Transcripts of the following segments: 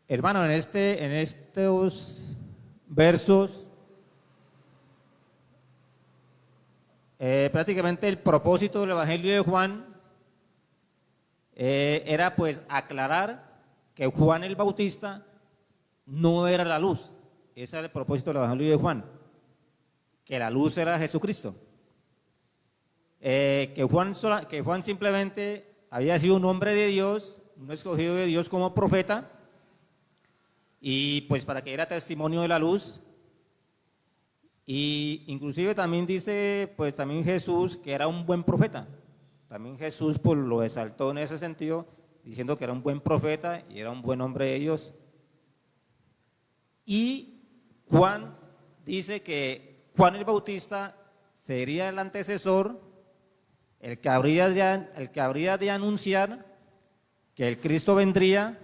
Hermano, en estos versos, prácticamente el propósito del Evangelio de Juan era pues aclarar que Juan el Bautista no era la luz. Ese era el propósito del Evangelio de Juan, que la luz era Jesucristo. Que Juan simplemente había sido un hombre de Dios, un escogido de Dios como profeta, y pues para que diera testimonio de la luz. Y inclusive también dice, pues también Jesús que era un buen profeta. También Jesús pues lo exaltó en ese sentido, diciendo que era un buen profeta y era un buen hombre de Dios. Y Juan dice que Juan el Bautista sería el antecesor, el que habría de anunciar que el Cristo vendría,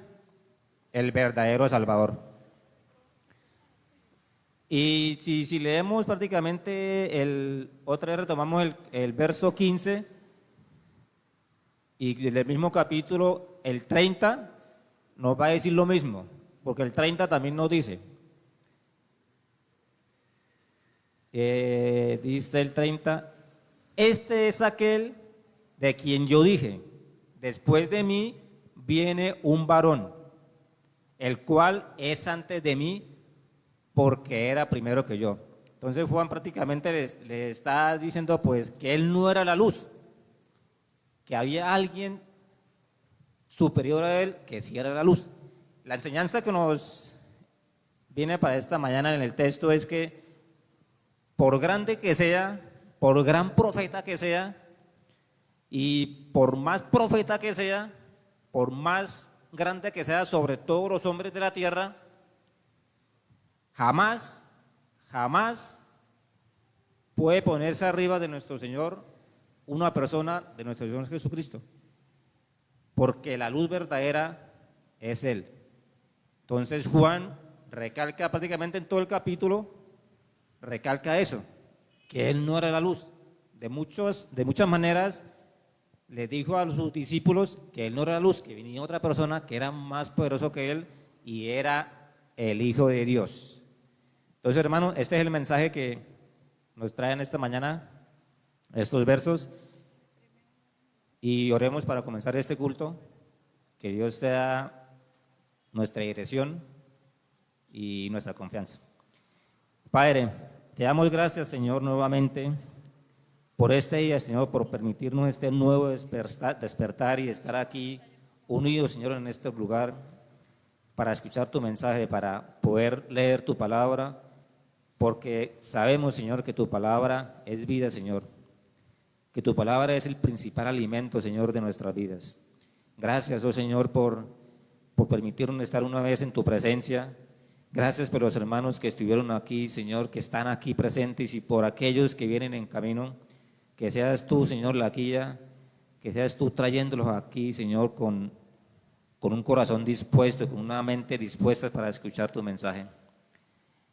el verdadero Salvador. Y si leemos prácticamente otra vez retomamos el verso 15 y del mismo capítulo, el 30, nos va a decir lo mismo, porque el 30 también nos dice, dice el 30, este es aquel de quien yo dije, después de mí viene un varón, el cual es antes de mí, porque era primero que yo. Entonces Juan prácticamente le está diciendo pues que él no era la luz, que había alguien superior a él que sí era la luz. La enseñanza que nos viene para esta mañana en el texto es que por grande que sea, por gran profeta que sea, y por más profeta que sea, por más grande que sea sobre todos los hombres de la tierra, jamás puede ponerse arriba de nuestro Señor una persona de nuestro Señor Jesucristo, porque la luz verdadera es Él. Entonces Juan recalca prácticamente en todo el capítulo, recalca eso, que Él no era la luz. De muchas maneras le dijo a sus discípulos que Él no era la luz, que venía otra persona que era más poderoso que Él y era el Hijo de Dios. Entonces, hermano, este es el mensaje que nos traen esta mañana, estos versos, y oremos para comenzar este culto, que Dios sea nuestra dirección y nuestra confianza. Padre, te damos gracias, Señor, nuevamente por este día, Señor, por permitirnos este nuevo despertar y estar aquí unidos, Señor, en este lugar para escuchar tu mensaje, para poder leer tu palabra, porque sabemos, Señor, que tu palabra es vida, Señor, que tu palabra es el principal alimento, Señor, de nuestras vidas. Gracias, oh Señor, por permitirnos estar una vez en tu presencia. Gracias por los hermanos que estuvieron aquí, Señor, que están aquí presentes, y por aquellos que vienen en camino, que seas tú, Señor, la guía, que seas tú trayéndolos aquí, Señor, con un corazón dispuesto, con una mente dispuesta para escuchar tu mensaje.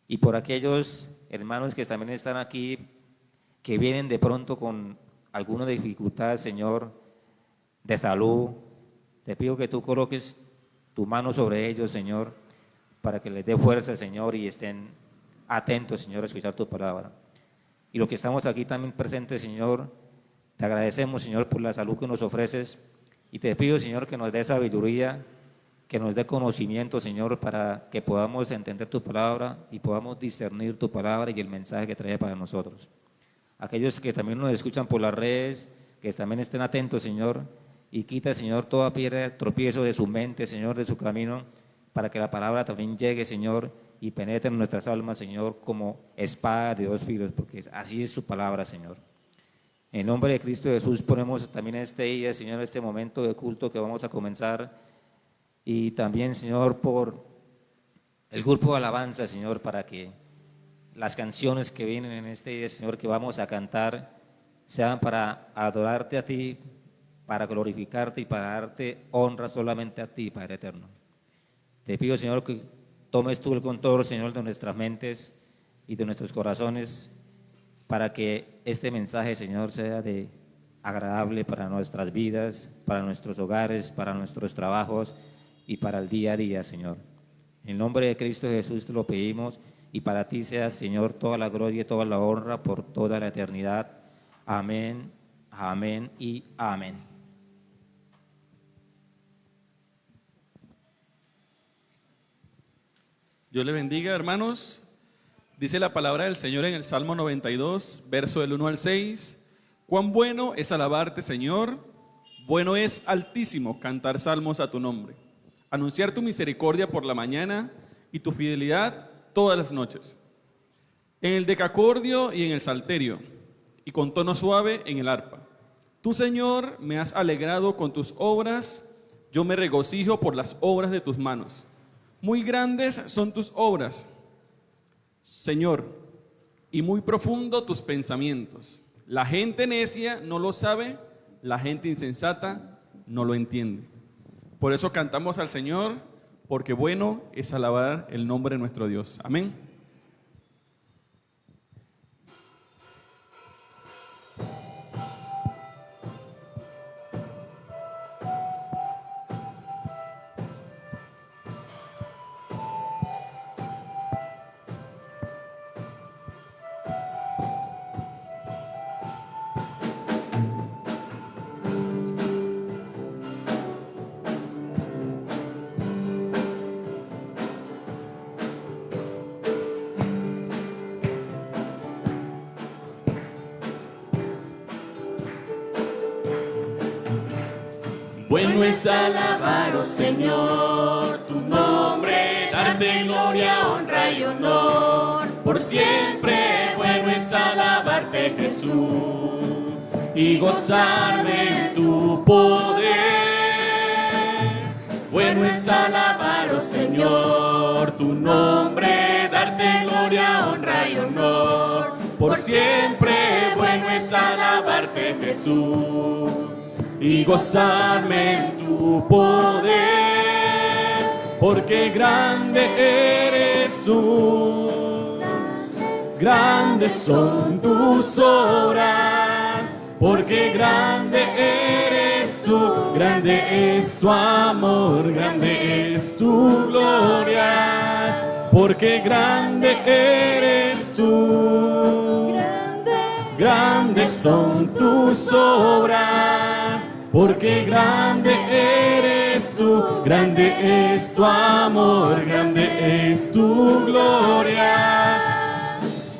Y por aquellos hermanos que también están aquí, que vienen de pronto con alguna dificultad, Señor, de salud, te pido que tú coloques tu mano sobre ellos, Señor, para que les dé fuerza, Señor, y estén atentos, Señor, a escuchar tu palabra. Y los que estamos aquí también presentes, Señor, te agradecemos, Señor, por la salud que nos ofreces, y te pido, Señor, que nos dé sabiduría, que nos dé conocimiento, Señor, para que podamos entender tu palabra y podamos discernir tu palabra y el mensaje que trae para nosotros. Aquellos que también nos escuchan por las redes, que también estén atentos, Señor, y quita, Señor, toda piedra de tropiezo de su mente, Señor, de su camino, para que la palabra también llegue, Señor, y penetre en nuestras almas, Señor, como espada de dos filos, porque así es su palabra, Señor. En nombre de Cristo Jesús ponemos también este día, Señor, este momento de culto que vamos a comenzar, y también, Señor, por el grupo de alabanza, Señor, para que las canciones que vienen en este día, Señor, que vamos a cantar, sean para adorarte a ti, para glorificarte y para darte honra solamente a ti, Padre eterno. Te pido, Señor, que tomes tú el control, Señor, de nuestras mentes y de nuestros corazones, para que este mensaje, Señor, sea de agradable para nuestras vidas, para nuestros hogares, para nuestros trabajos y para el día a día, Señor. En el nombre de Cristo Jesús te lo pedimos, y para ti sea, Señor, toda la gloria y toda la honra por toda la eternidad. Amén, amén y amén. Dios le bendiga, hermanos. Dice la palabra del Señor en el Salmo 92, verso del 1 al 6. Cuán bueno es alabarte, Señor. Bueno es, Altísimo, cantar salmos a tu nombre. Anunciar tu misericordia por la mañana y tu fidelidad todas las noches. En el decacordio y en el salterio, y con tono suave en el arpa. Tú, Señor, me has alegrado con tus obras. Yo me regocijo por las obras de tus manos. Muy grandes son tus obras, Señor, y muy profundo tus pensamientos. La gente necia no lo sabe, la gente insensata no lo entiende. Por eso cantamos al Señor, porque bueno es alabar el nombre de nuestro Dios. Amén. Bueno es alabar, oh Señor, tu nombre, darte gloria, honra y honor. Por siempre bueno es alabarte, Jesús, y gozarme en tu poder. Bueno es alabar, oh Señor, tu nombre, darte gloria, honra y honor. Por siempre bueno es alabarte, Jesús, y gozarme en tu poder, porque grande eres tú, grandes son tus obras, porque grande eres tú, grande es tu amor, grande es tu gloria, porque grande eres tú, grandes son tus obras. Porque grande eres tú, grande es tu amor, grande es tu gloria.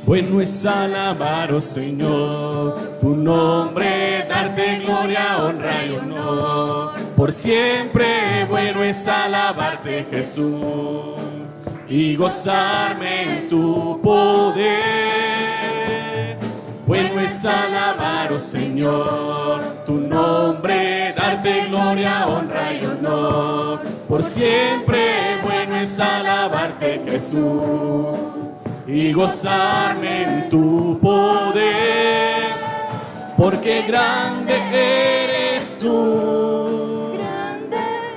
Bueno es alabar, oh Señor, tu nombre, darte gloria, honra y honor. Por siempre bueno es alabarte, Jesús, y gozarme en tu poder. Bueno es alabar, oh Señor, tu nombre, darte gloria, honra y honor. Por siempre bueno es alabarte, Jesús, y gozarme en tu poder. Porque grande eres tú,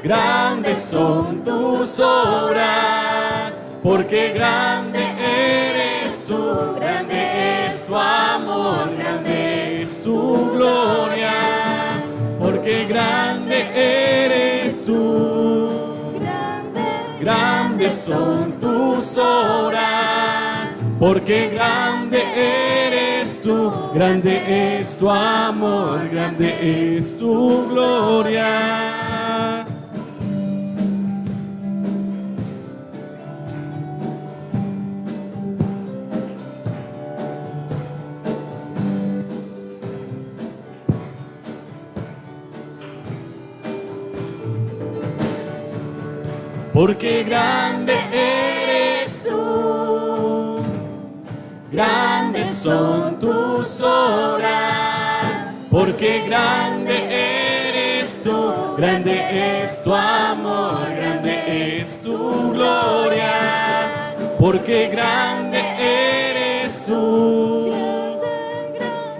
grandes son tus obras. Porque grande eres tú, grande es tu amor, grande es tu gloria. Porque grande eres tú, grandes son tus obras. Porque grande eres tú, grande es tu amor, grande es tu gloria. Porque grande eres tú, grandes son tus obras. Porque grande eres tú, grande es tu amor, grande es tu gloria. Porque grande eres tú,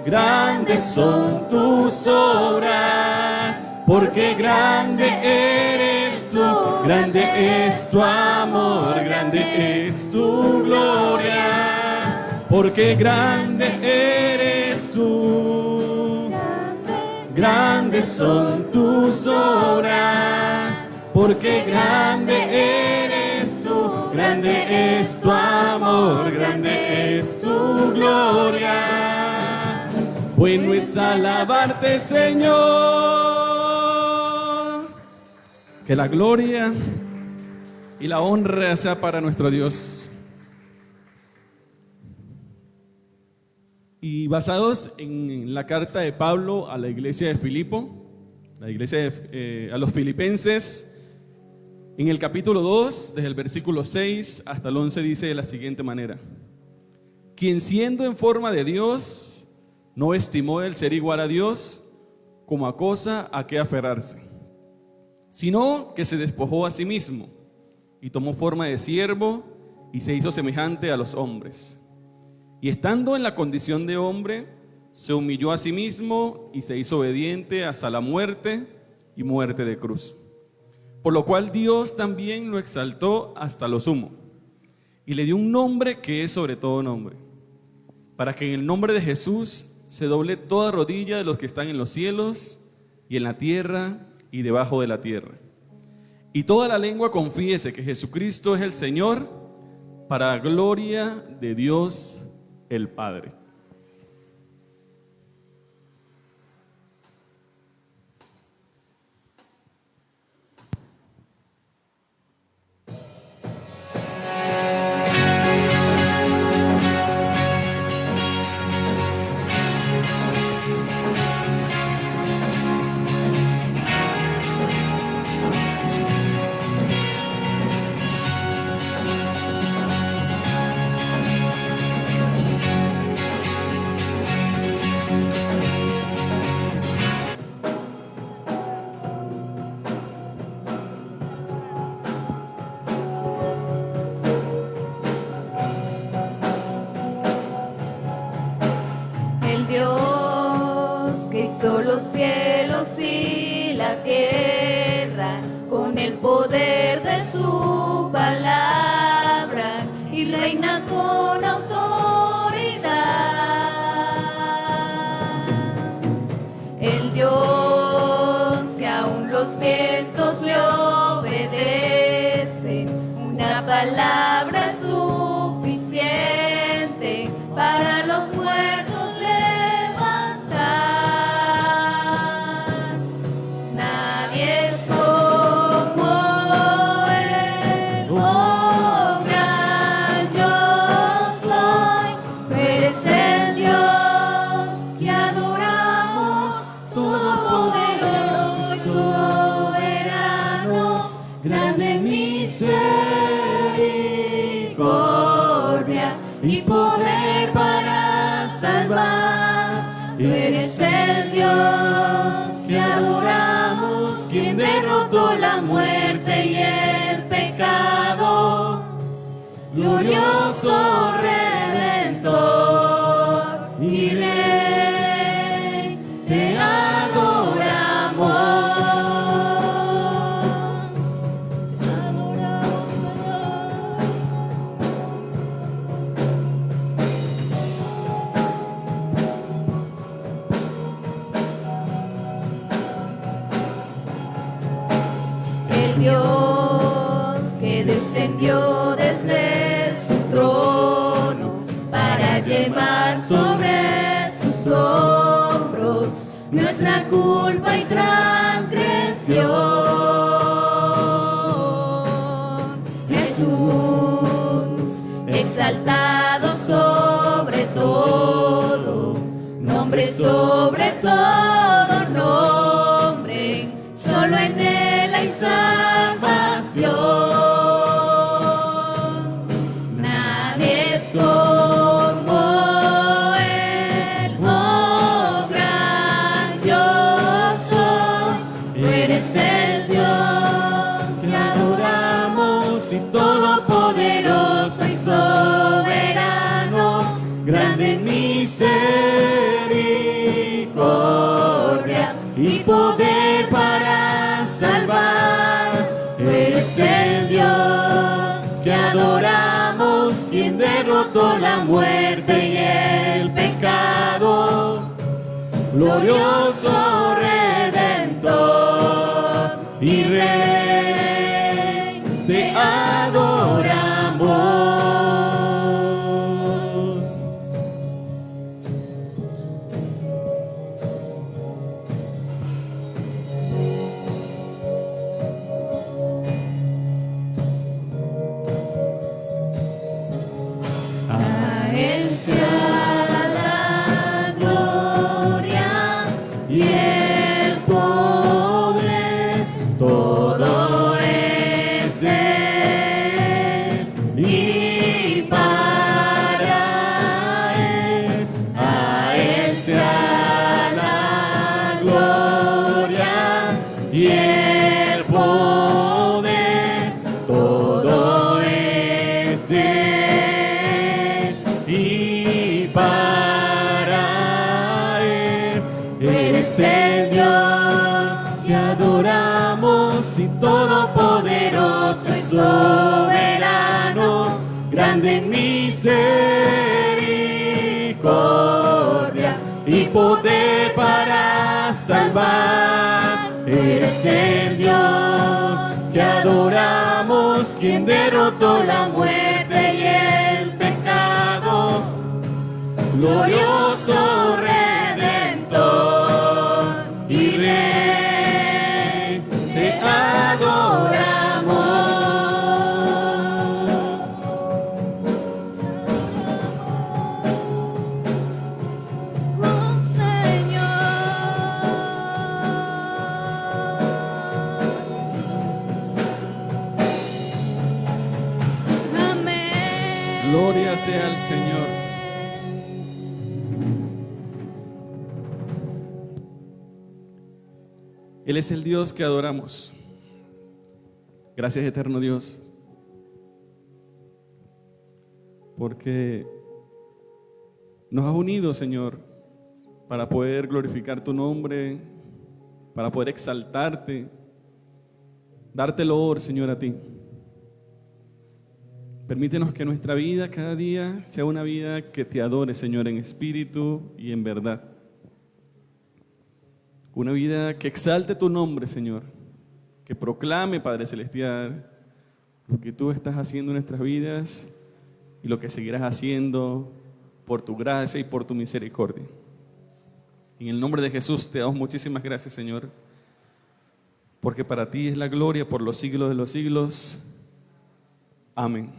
grandes son tus obras. Porque grande eres tú, grande es tu amor, grande es tu gloria. Porque grande eres tú, grandes son tus obras. Porque grande eres tú, grande es tu amor, grande es tu gloria. Bueno es alabarte, Señor. Que la gloria y la honra sea para nuestro Dios. Y basados en la carta de Pablo a la iglesia de Filipo, la iglesia a los filipenses, en el capítulo 2, desde el versículo 6 hasta el 11, dice de la siguiente manera: quien siendo en forma de Dios, no estimó el ser igual a Dios como a cosa a que aferrarse, sino que se despojó a sí mismo y tomó forma de siervo y se hizo semejante a los hombres. Y estando en la condición de hombre, se humilló a sí mismo y se hizo obediente hasta la muerte y muerte de cruz. Por lo cual Dios también lo exaltó hasta lo sumo y le dio un nombre que es sobre todo nombre, para que en el nombre de Jesús se doble toda rodilla de los que están en los cielos y en la tierra y debajo de la tierra, y toda la lengua confiese que Jesucristo es el Señor, para gloria de Dios el Padre. El Dios que hizo los cielos y la tierra con el poder de su palabra y reina con autoridad. El Dios que aún los vientos le obedecen, una palabra es suficiente para los muertos levantar. Nadie es como Él, oh gran yo soy. Tú eres el Dios que adoramos, todopoderoso y soberano, grande en misericordia y poder para salvar. Tú eres el Dios que adoramos, quien derrotó la muerte y el pecado, glorioso Redentor y Rey, te adoramos. Te adoramos, Señor. El Dios que descendió desde su trono para llevar sobre sus hombros nuestra culpa y transgresión. Jesús, exaltado sobre todo, nombre sobre todo nombre, solo en Él hay salvación. Nadie es como Él, oh gran yo soy. Tú eres el Dios que adoramos y todopoderoso y soberano, grande en misericordia y poder para salvar. Tú eres el Dios que adoramos, quien derrotó la muerte y el pecado, glorioso Redentor y Rey, te adoramos. todo es de Él y para Él, a Él sea la gloria y el poder, todo es de Él y para Él. Eres el Dios que adoramos y todopoderoso y soberano, grande en misericordia y poder para salvar. Eres el Dios que adoramos, quien derrotó la muerte y el pecado, glorioso Redentor y Rey, te adoramos. Oh, Señor. Amén. Gloria sea al Señor. Él es el Dios que adoramos. Gracias, eterno Dios, porque nos has unido, Señor, para poder glorificar tu nombre, para poder exaltarte, darte loor, Señor, a ti. Permítenos que nuestra vida cada día sea una vida que te adore, Señor, en espíritu y en verdad. Una vida que exalte tu nombre, Señor, que proclame, Padre Celestial, lo que tú estás haciendo en nuestras vidas y lo que seguirás haciendo por tu gracia y por tu misericordia. En el nombre de Jesús te damos muchísimas gracias, Señor, porque para ti es la gloria por los siglos de los siglos. Amén.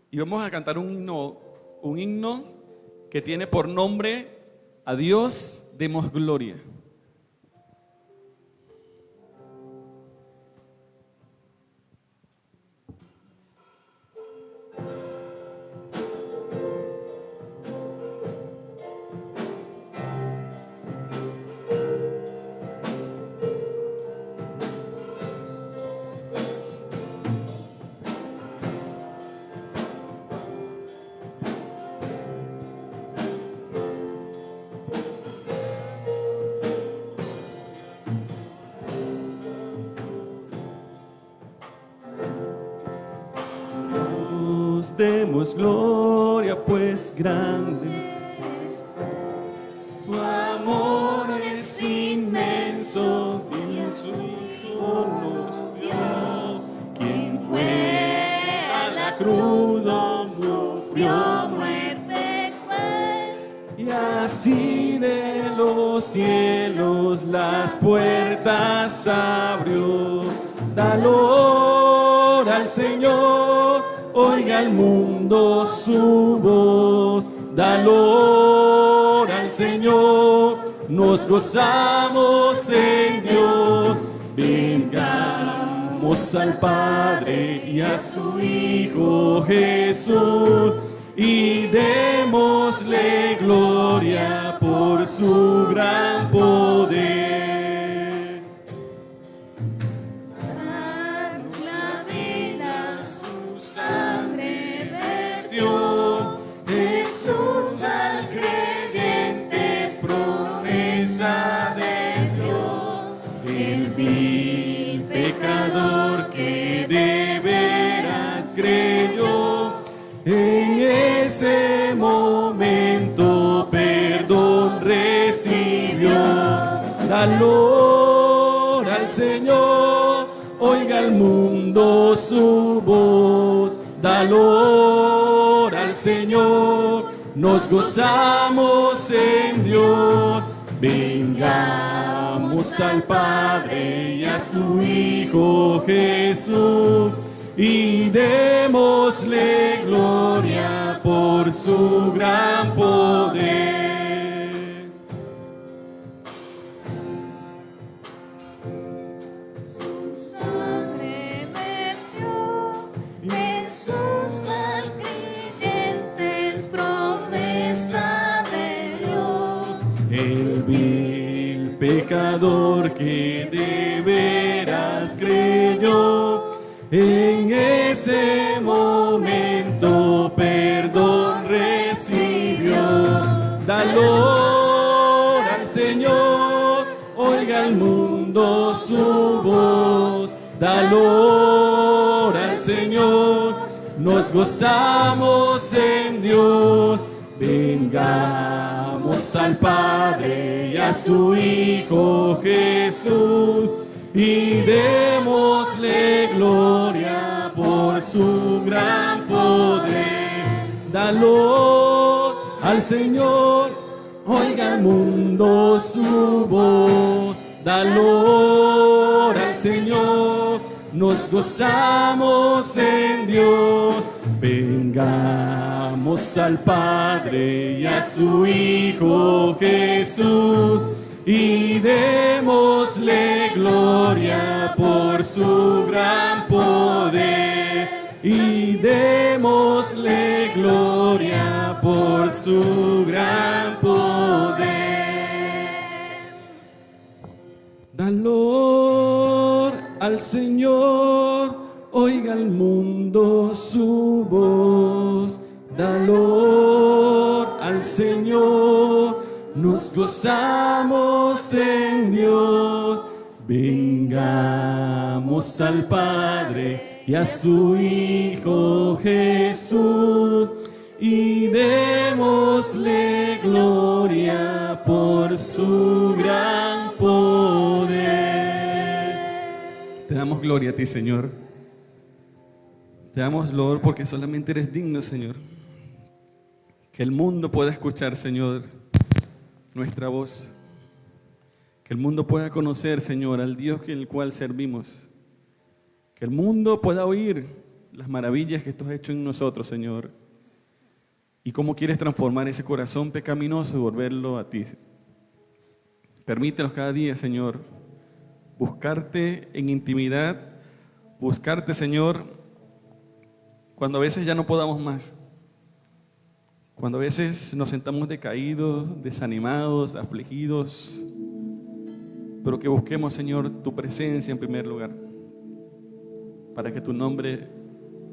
Y vamos a cantar un himno que tiene por nombre A Dios demos gloria. Demos gloria, pues grande Tu amor es inmenso, y en su Hijo nos dio. Quien fue a la cruz, no sufrió muerte cruel. y así de los cielos las puertas abrió. Da gloria al Señor, oiga el mundo su voz. Da gloria al Señor, nos gozamos en Dios. Vengamos al Padre y a su Hijo Jesús y démosle gloria por su gran poder. Darnos la vida, su sangre vertió. Jesús al creyente es promesa de Dios. El vil pecador que de veras creyó, en ese momento perdón recibió. Da gloria al Señor, oiga el mundo su voz. Da gloria al Señor, nos gozamos en Dios. Vengamos al Padre y a su Hijo Jesús y démosle gloria por su gran poder. Su sangre vertió en sus al creyentes, promesa de Dios. El vil pecador que de veras creyó, en ese momento perdón recibió. Valor al Señor, oiga el mundo su voz. Valor al Señor, nos gozamos en Dios. Vengamos al Padre y a su Hijo Jesús y démosle gloria por su gran poder. Valor al Señor, oiga el mundo su voz. Valor al Señor, nos gozamos en Dios. Vengamos al Padre y a su Hijo Jesús y démosle gloria por su gran poder. Y démosle gloria por su gran poder. Valor al Señor, oiga el mundo su voz. Valor al Señor, nos gozamos en Dios. Vengamos al Padre y a su Hijo Jesús y démosle gloria por su gran poder. Te damos gloria a ti, Señor. Te damos gloria porque solamente eres digno, Señor. Que el mundo pueda escuchar, Señor, nuestra voz. Que el mundo pueda conocer, Señor, al Dios en el cual servimos. Que el mundo pueda oír las maravillas que tú has hecho en nosotros, Señor. Y cómo quieres transformar ese corazón pecaminoso y volverlo a ti. Permítenos cada día, Señor, buscarte en intimidad, buscarte, Señor, cuando a veces ya no podamos más. Cuando a veces nos sentamos decaídos, desanimados, afligidos, pero que busquemos, Señor, tu presencia en primer lugar, para que tu nombre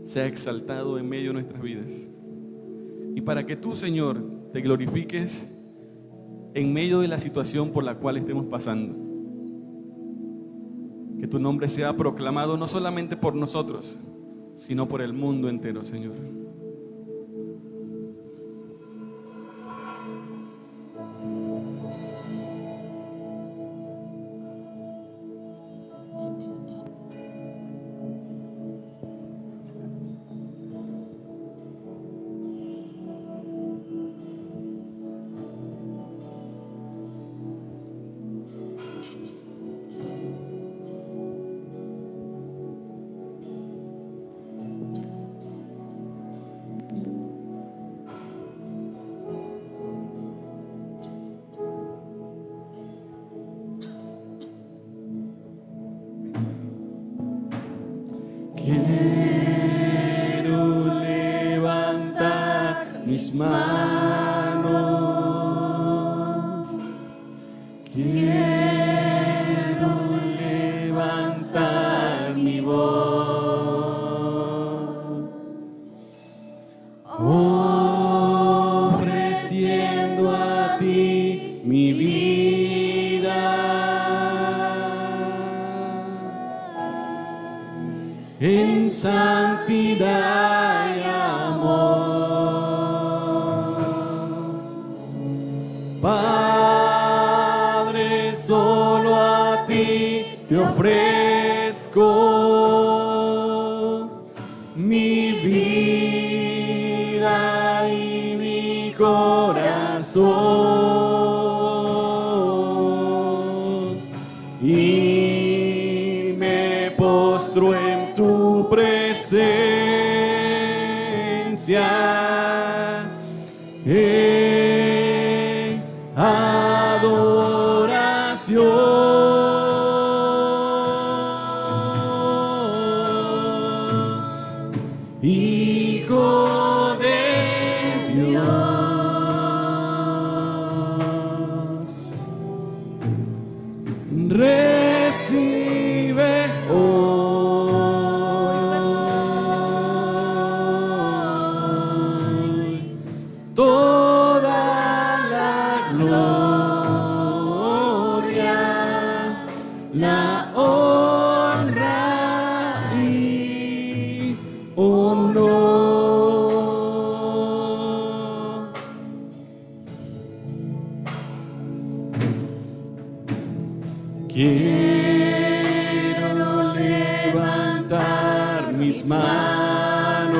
sea exaltado en medio de nuestras vidas. Y para que tú, Señor, te glorifiques en medio de la situación por la cual estemos pasando. Que tu nombre sea proclamado no solamente por nosotros, sino por el mundo entero, Señor. Quiero levantar mis manos. Quiero levantar mi voz. Ofreciendo a ti mi vida. En santidad y amor. Padre, solo a ti te ofrezco mi vida y mi corazón. Y me postro en tu presencia presencia en adoración. Hijo de Dios, recibe hoy toda la gloria, la honra y honor. Quiero levantar mis manos,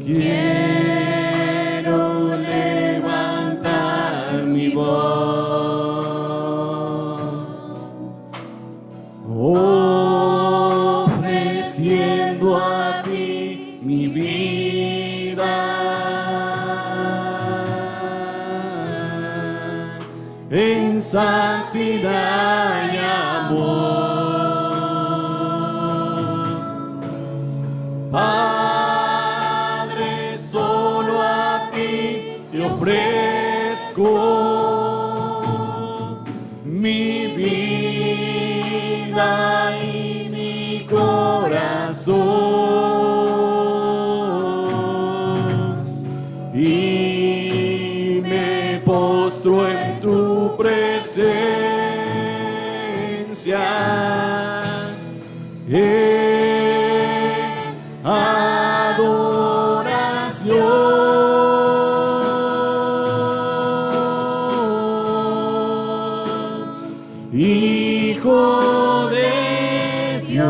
quiero levantar mi voz, ofreciendo a ti mi vida en santidad y amor. Padre, solo a ti te ofrezco mi vida y mi corazón, y me postro en tu presencia en adoración. Hijo de Dios,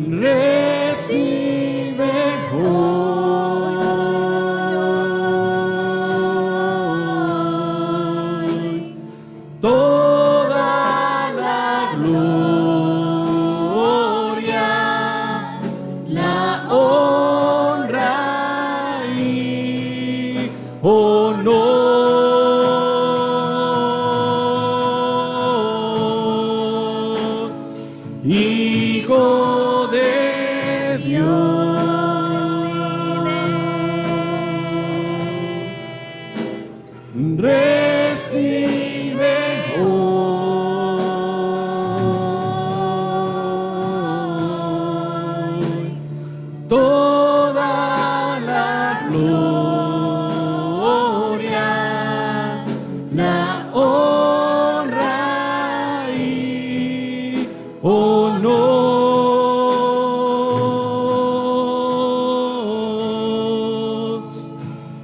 recibe hoy toda la gloria, la honra y honor. Hijo de Dios, recibe hoy toda la gloria, la honra y honor.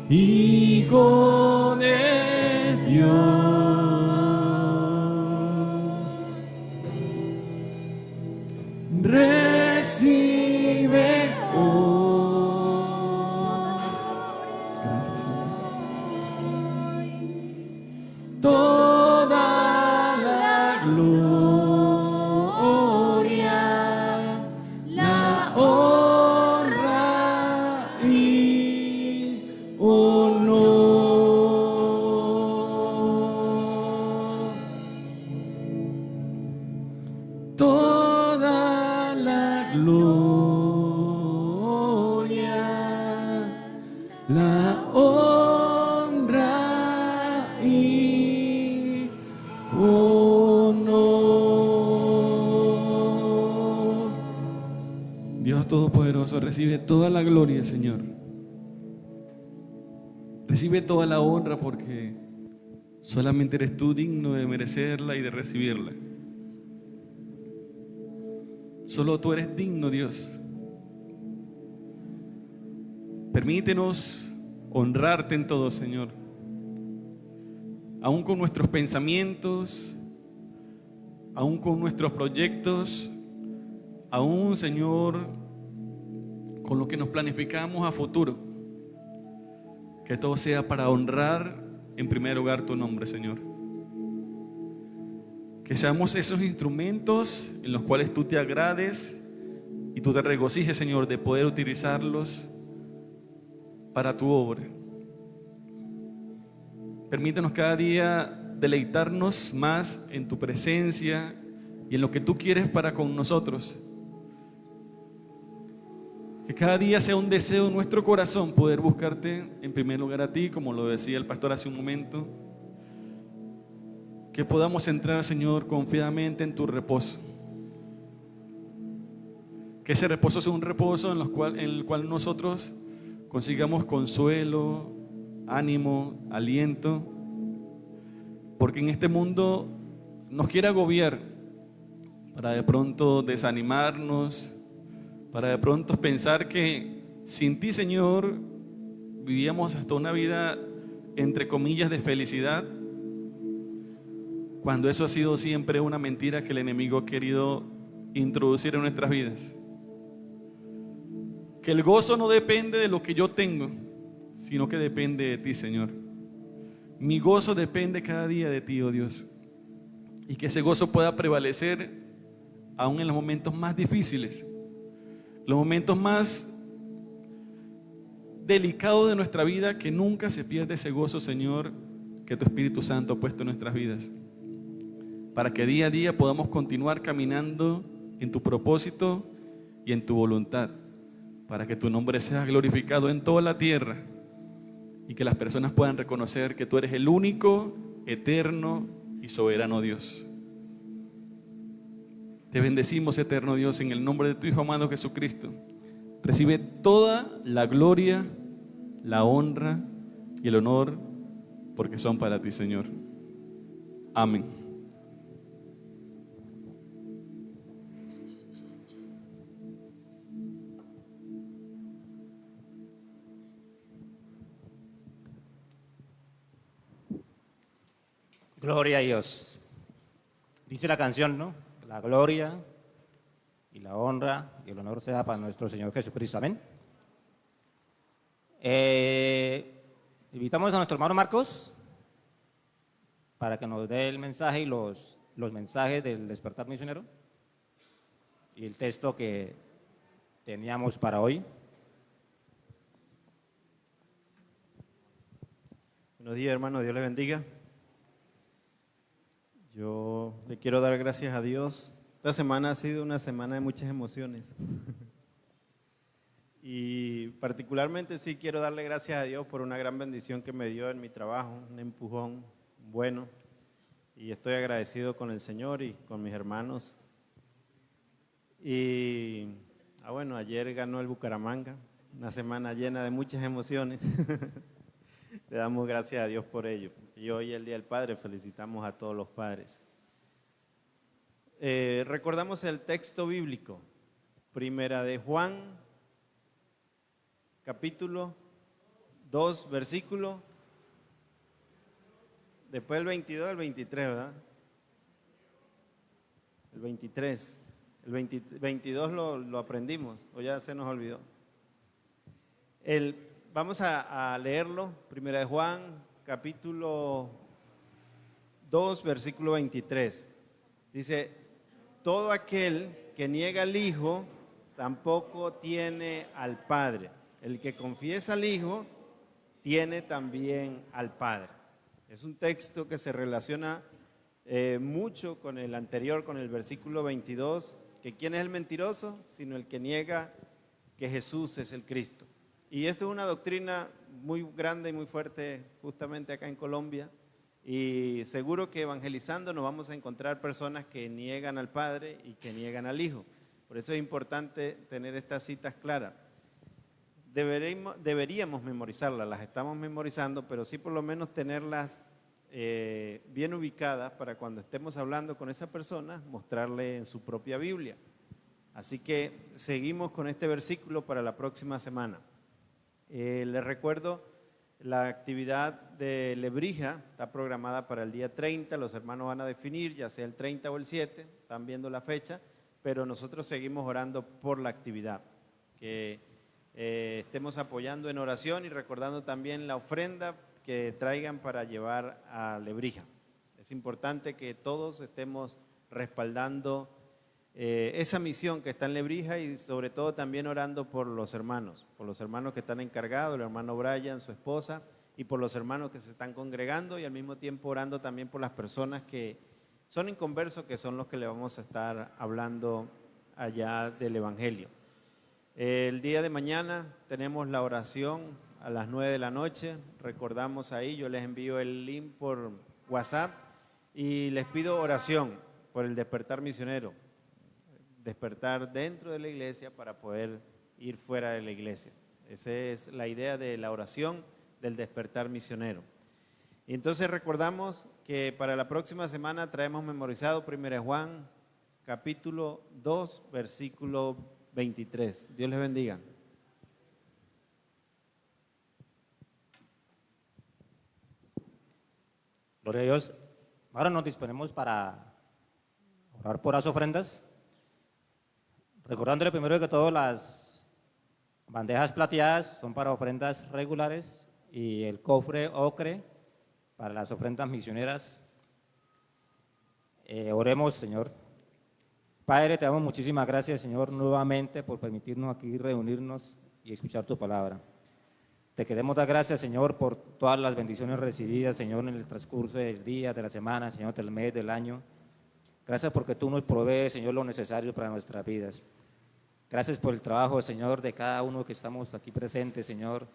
Hijo de Dios, recibe hoy. Gracias, Señor. Toda la gloria, la honra y honor. Toda la gloria, la honra y honor. Dios Todopoderoso, recibe toda la gloria, Señor. Recibe toda la honra, porque solamente eres tú digno de merecerla y de recibirla. Solo tú eres digno, Dios. Permítenos honrarte en todo, Señor. Aún con nuestros pensamientos, aún con nuestros proyectos, aún, Señor, con lo que nos planificamos a futuro. Que todo sea para honrar en primer lugar tu nombre, Señor. Que seamos esos instrumentos en los cuales tú te agrades y tú te regocijes, Señor, de poder utilizarlos para tu obra. Permítanos cada día deleitarnos más en tu presencia y en lo que tú quieres para con nosotros. Que cada día sea un deseo en nuestro corazón poder buscarte en primer lugar a ti, como lo decía el pastor hace un momento. Que podamos entrar, Señor, confiadamente en tu reposo. Que ese reposo sea un reposo en el cual nosotros consigamos consuelo, ánimo, aliento. Porque en este mundo nos quiere agobiar para de pronto desanimarnos, para de pronto pensar que sin ti, Señor, vivíamos hasta una vida, entre comillas, de felicidad, cuando eso ha sido siempre una mentira que el enemigo ha querido introducir en nuestras vidas. Que el gozo no depende de lo que yo tengo, sino que depende de ti, Señor. Mi gozo depende cada día de ti, oh Dios. Y que ese gozo pueda prevalecer aún en los momentos más difíciles, los momentos más delicados de nuestra vida, que nunca se pierda ese gozo, Señor, que tu Espíritu Santo ha puesto en nuestras vidas. Para que día a día podamos continuar caminando en tu propósito y en tu voluntad, para que tu nombre sea glorificado en toda la tierra y que las personas puedan reconocer que tú eres el único, eterno y soberano Dios. Te bendecimos, eterno Dios, en el nombre de tu Hijo amado Jesucristo. Recibe toda la gloria, la honra y el honor, porque son para ti, Señor. Amén. Gloria a Dios. Dice la canción, ¿no? La gloria y la honra y el honor sea para nuestro Señor Jesucristo. Amén. Invitamos a nuestro hermano Marcos para que nos dé el mensaje y los mensajes del despertar misionero y el texto que teníamos para hoy. Buenos días, hermano, Dios les bendiga. Yo le quiero dar gracias a Dios. Esta semana ha sido una semana de muchas emociones. Y particularmente sí quiero darle gracias a Dios por una gran bendición que me dio en mi trabajo, un empujón bueno. Y estoy agradecido con el Señor y con mis hermanos. Y bueno, ayer ganó el Bucaramanga, una semana llena de muchas emociones. Le damos gracias a Dios por ello. Y hoy, el Día del Padre, felicitamos a todos los padres. Recordamos el texto bíblico, Primera de Juan, capítulo 2, versículo, después el 22, el 23, ¿verdad? El 23, el 22 lo aprendimos, o ya se nos olvidó. Vamos a leerlo, Primera de Juan, capítulo 2, versículo 23. Dice, todo aquel que niega al Hijo tampoco tiene al Padre. El que confiesa al Hijo tiene también al Padre. Es un texto que se relaciona mucho con el anterior, con el versículo 22, que ¿quién es el mentiroso? Sino el que niega que Jesús es el Cristo. Y esto es una doctrina muy grande y muy fuerte justamente acá en Colombia, y seguro que evangelizando nos vamos a encontrar personas que niegan al Padre y que niegan al Hijo. Por eso es importante tener estas citas claras. Deberíamos memorizarlas, las estamos memorizando, pero sí por lo menos tenerlas bien ubicadas para cuando estemos hablando con esa persona, mostrarle en su propia Biblia. Así que seguimos con este versículo para la próxima semana. Les recuerdo, la actividad de Lebrija está programada para el día 30, los hermanos van a definir, ya sea el 30 o el 7, están viendo la fecha, pero nosotros seguimos orando por la actividad, que estemos apoyando en oración y recordando también la ofrenda que traigan para llevar a Lebrija. Es importante que todos estemos respaldando esa misión que está en Lebrija y sobre todo también orando por los hermanos que están encargados, el hermano Brian, su esposa, y por los hermanos que se están congregando y al mismo tiempo orando también por las personas que son inconversos, que son los que le vamos a estar hablando allá del Evangelio. El día de mañana tenemos la oración a las 9 de la noche, recordamos ahí, yo les envío el link por WhatsApp y les pido oración por el despertar misionero, despertar dentro de la iglesia para poder ir fuera de la iglesia. Esa es la idea de la oración del despertar misionero. Y entonces recordamos que para la próxima semana traemos memorizado 1 Juan capítulo 2 versículo 23. Dios les bendiga. Gloria a Dios. Ahora nos disponemos para orar por las ofrendas. Recordándole primero que todo, las bandejas plateadas son para ofrendas regulares y el cofre ocre para las ofrendas misioneras. Oremos, Señor. Padre, te damos muchísimas gracias, Señor, nuevamente por permitirnos aquí reunirnos y escuchar tu palabra. Te queremos dar gracias, Señor, por todas las bendiciones recibidas, Señor, en el transcurso del día, de la semana, Señor, del mes, del año. Gracias porque tú nos provees, Señor, lo necesario para nuestras vidas. Gracias por el trabajo, Señor, de cada uno que estamos aquí presentes, Señor.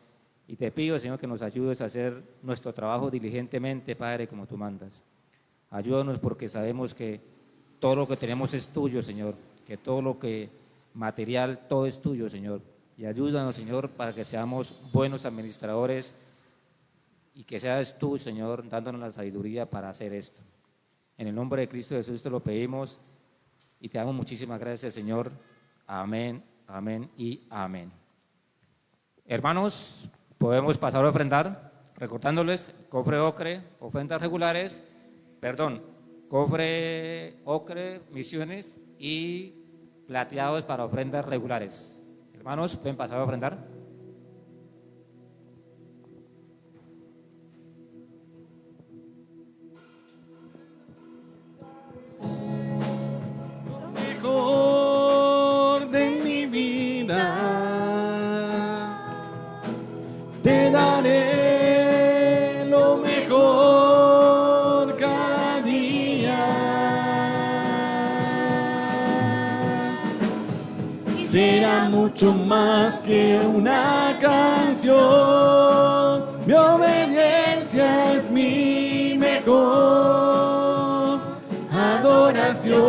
Y te pido, Señor, que nos ayudes a hacer nuestro trabajo diligentemente, Padre, como tú mandas. Ayúdanos porque sabemos que todo lo que tenemos es tuyo, Señor. Que todo lo que material, todo es tuyo, Señor. Y ayúdanos, Señor, para que seamos buenos administradores y que seas tú, Señor, dándonos la sabiduría para hacer esto. En el nombre de Cristo Jesús te lo pedimos y te damos muchísimas gracias, Señor. Amén, amén y amén. Hermanos, podemos pasar a ofrendar, recordándoles cofre ocre, ofrendas regulares, cofre ocre, misiones y plateados para ofrendas regulares. Hermanos, pueden pasar a ofrendar. Mejor de mi vida, te daré lo mejor cada día. Será mucho más que una canción, mi obediencia es mi mejor adoración.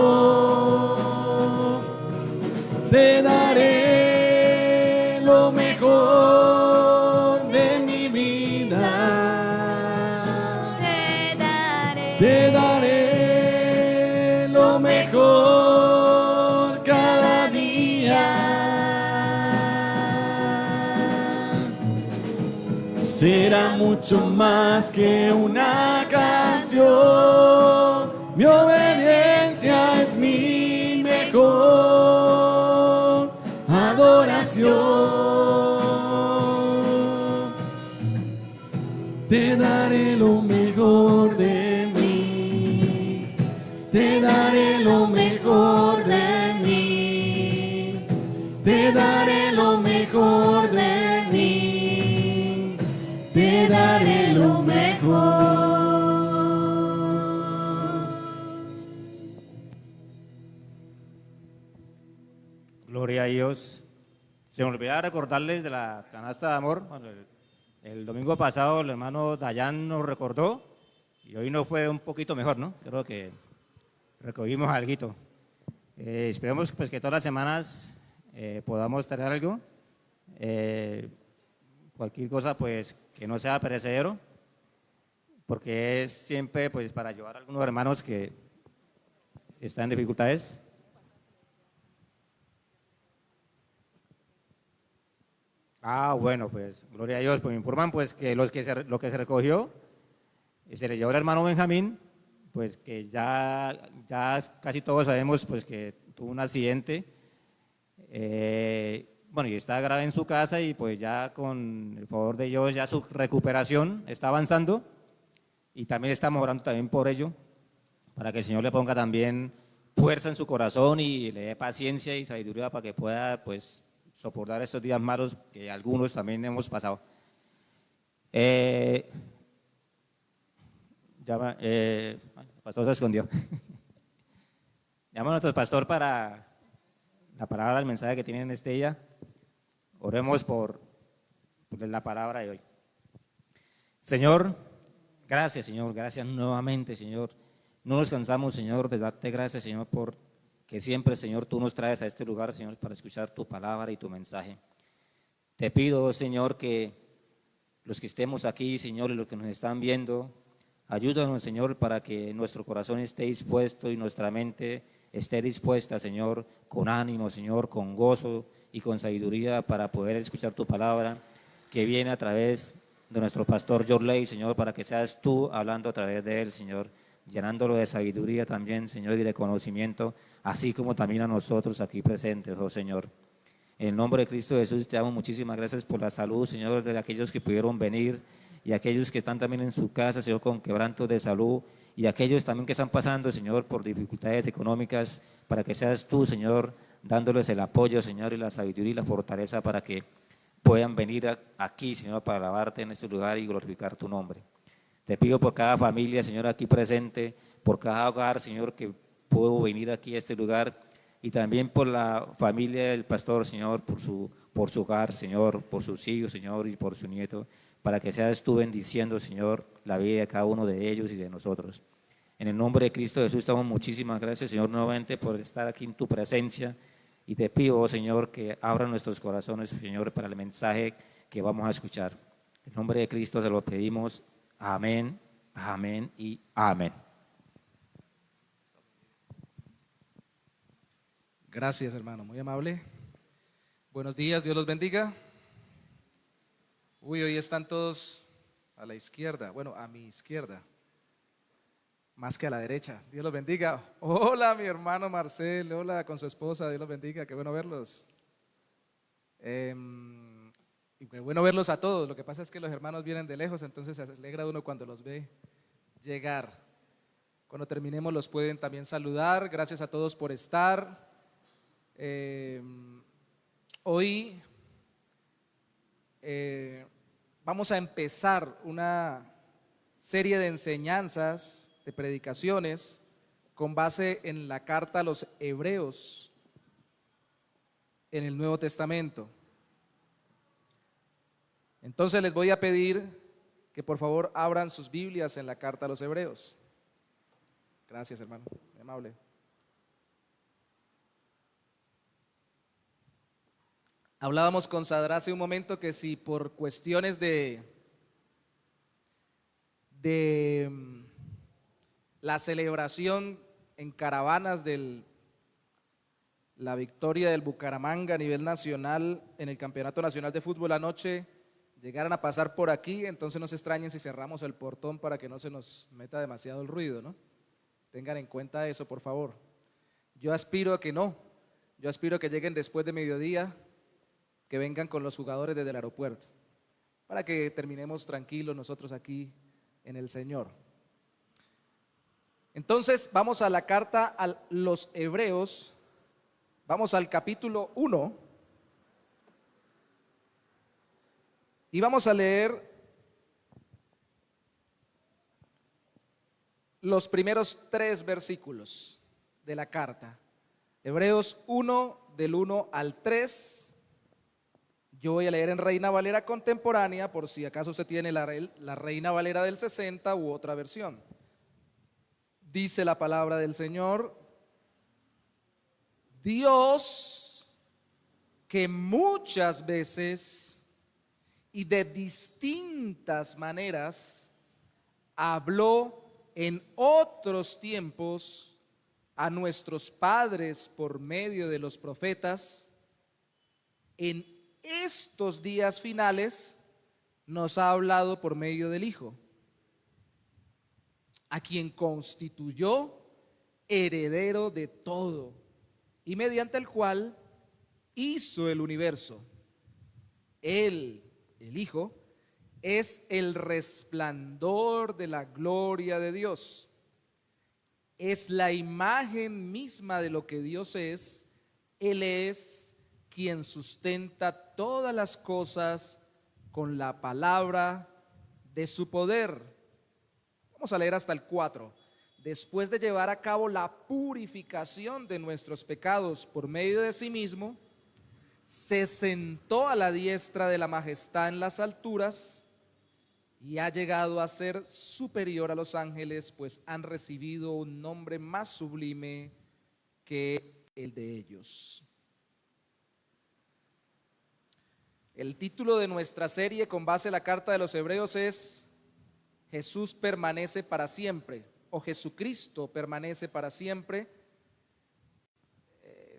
Te daré lo mejor de mi vida. Te daré lo mejor cada día. Será mucho más que una canción, mi obediencia es mi mejor adoración. Te daré lo mejor de mí, te daré lo mejor de mí, te daré lo mejor de mí, te daré lo mejor. Gloria a Dios. Se me olvidaba recordarles de la canasta de amor. Bueno, el domingo pasado el hermano Dayan nos recordó y hoy nos fue un poquito mejor, ¿no? Creo que recogimos algo. Esperemos pues, que todas las semanas podamos tener algo. Cualquier cosa pues que no sea perecedero, porque es siempre pues para ayudar a algunos hermanos que están en dificultades. Bueno, pues, gloria a Dios, pues me informan pues que lo que se recogió, se le llevó al hermano Benjamín, pues que ya casi todos sabemos pues que tuvo un accidente, bueno, y está grave en su casa y pues ya con el favor de Dios ya su recuperación está avanzando y también estamos orando también por ello. para que el Señor le ponga también fuerza en su corazón y le dé paciencia y sabiduría para que pueda pues soportar estos días malos que algunos también hemos pasado. El pastor se escondió. Llama a nuestro pastor para la palabra, el mensaje que tiene en este día. Oremos por la palabra de hoy. Señor, gracias, Señor, gracias nuevamente, Señor. No nos cansamos, Señor, de darte gracias, Señor, por que siempre, Señor, tú nos traes a este lugar, Señor, para escuchar tu palabra y tu mensaje. Te pido, Señor, que los que estemos aquí, Señor, y los que nos están viendo, ayúdanos, Señor, para que nuestro corazón esté dispuesto y nuestra mente esté dispuesta, Señor, con ánimo, Señor, con gozo y con sabiduría para poder escuchar tu palabra que viene a través de nuestro pastor Jorley, Señor, para que seas tú hablando a través de él, Señor, llenándolo de sabiduría también, Señor, y de conocimiento, así como también a nosotros aquí presentes, oh Señor. En el nombre de Cristo Jesús te damos muchísimas gracias por la salud, Señor, de aquellos que pudieron venir y aquellos que están también en su casa, Señor, con quebrantos de salud, y aquellos también que están pasando, Señor, por dificultades económicas, para que seas tú, Señor, dándoles el apoyo, Señor, y la sabiduría y la fortaleza para que puedan venir aquí, Señor, para alabarte en este lugar y glorificar tu nombre. Te pido por cada familia, Señor, aquí presente, por cada hogar, Señor, que pudo venir aquí a este lugar, y también por la familia del pastor, Señor, por su hogar, Señor, por sus hijos, Señor, y por su nieto, para que seas tú bendiciendo, Señor, la vida de cada uno de ellos y de nosotros. En el nombre de Cristo Jesús, damos muchísimas gracias, Señor, nuevamente por estar aquí en tu presencia, y te pido, oh, Señor, que abra nuestros corazones, Señor, para el mensaje que vamos a escuchar. En el nombre de Cristo te lo pedimos. Amén, amén y amén. Gracias, hermano, muy amable. Buenos días, Dios los bendiga. Hoy están todos a la izquierda, bueno, a mi izquierda, más que a la derecha. Dios los bendiga. Hola, mi hermano Marcel, hola con su esposa, Dios los bendiga, qué bueno verlos. Y qué bueno verlos a todos. Lo que pasa es que los hermanos vienen de lejos, entonces se alegra uno cuando los ve llegar. Cuando terminemos los pueden también saludar. Gracias a todos por estar. Hoy vamos a empezar una serie de enseñanzas, de predicaciones, con base en la carta a los Hebreos en el Nuevo Testamento. Entonces les voy a pedir que por favor abran sus Biblias en la carta a los Hebreos. Gracias, hermano, muy amable. Hablábamos con Sadra hace un momento que si por cuestiones de la celebración en caravanas de la victoria del Bucaramanga a nivel nacional en el Campeonato Nacional de Fútbol anoche llegaran a pasar por aquí, entonces no se extrañen si cerramos el portón para que no se nos meta demasiado el ruido, ¿no? Tengan en cuenta eso, por favor. Yo aspiro a que no, yo aspiro a que lleguen después de mediodía, que vengan con los jugadores desde el aeropuerto, para que terminemos tranquilos nosotros aquí en el Señor. Entonces vamos a la carta a los Hebreos, vamos al capítulo 1 y vamos a leer los primeros 3 versículos de la carta. Hebreos 1 del 1 al 3. Yo voy a leer en Reina Valera contemporánea, por si acaso usted tiene la Reina Valera del 60 u otra versión. Dice la palabra del Señor: Dios, que muchas veces y de distintas maneras habló en otros tiempos a nuestros padres por medio de los profetas, en estos días finales nos ha hablado por medio del Hijo, a quien constituyó heredero de todo y mediante el cual hizo el universo. Él, el Hijo, es el resplandor de la gloria de Dios, es la imagen misma de lo que Dios es. Él es quien sustenta todas las cosas con la palabra de su poder. Vamos a leer hasta el 4. Después de llevar a cabo la purificación de nuestros pecados por medio de sí mismo, se sentó a la diestra de la majestad en las alturas y ha llegado a ser superior a los ángeles, pues han recibido un nombre más sublime que el de ellos. El título de nuestra serie con base en la carta de los Hebreos es Jesús permanece para siempre, o Jesucristo permanece para siempre.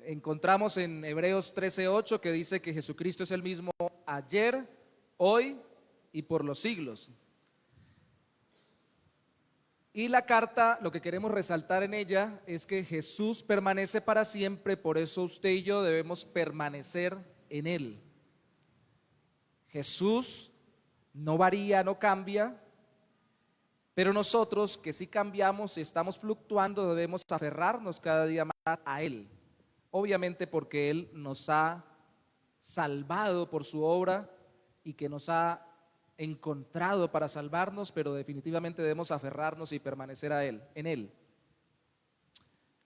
Encontramos en Hebreos 13:8 que dice que Jesucristo es el mismo ayer, hoy y por los siglos. Y la carta, lo que queremos resaltar en ella es que Jesús permanece para siempre, por eso usted y yo debemos permanecer en Él. Jesús no varía, no cambia, pero nosotros que sí cambiamos y estamos fluctuando debemos aferrarnos cada día más a Él. Obviamente porque Él nos ha salvado por su obra y que nos ha encontrado para salvarnos, pero definitivamente debemos aferrarnos y permanecer a Él, en Él.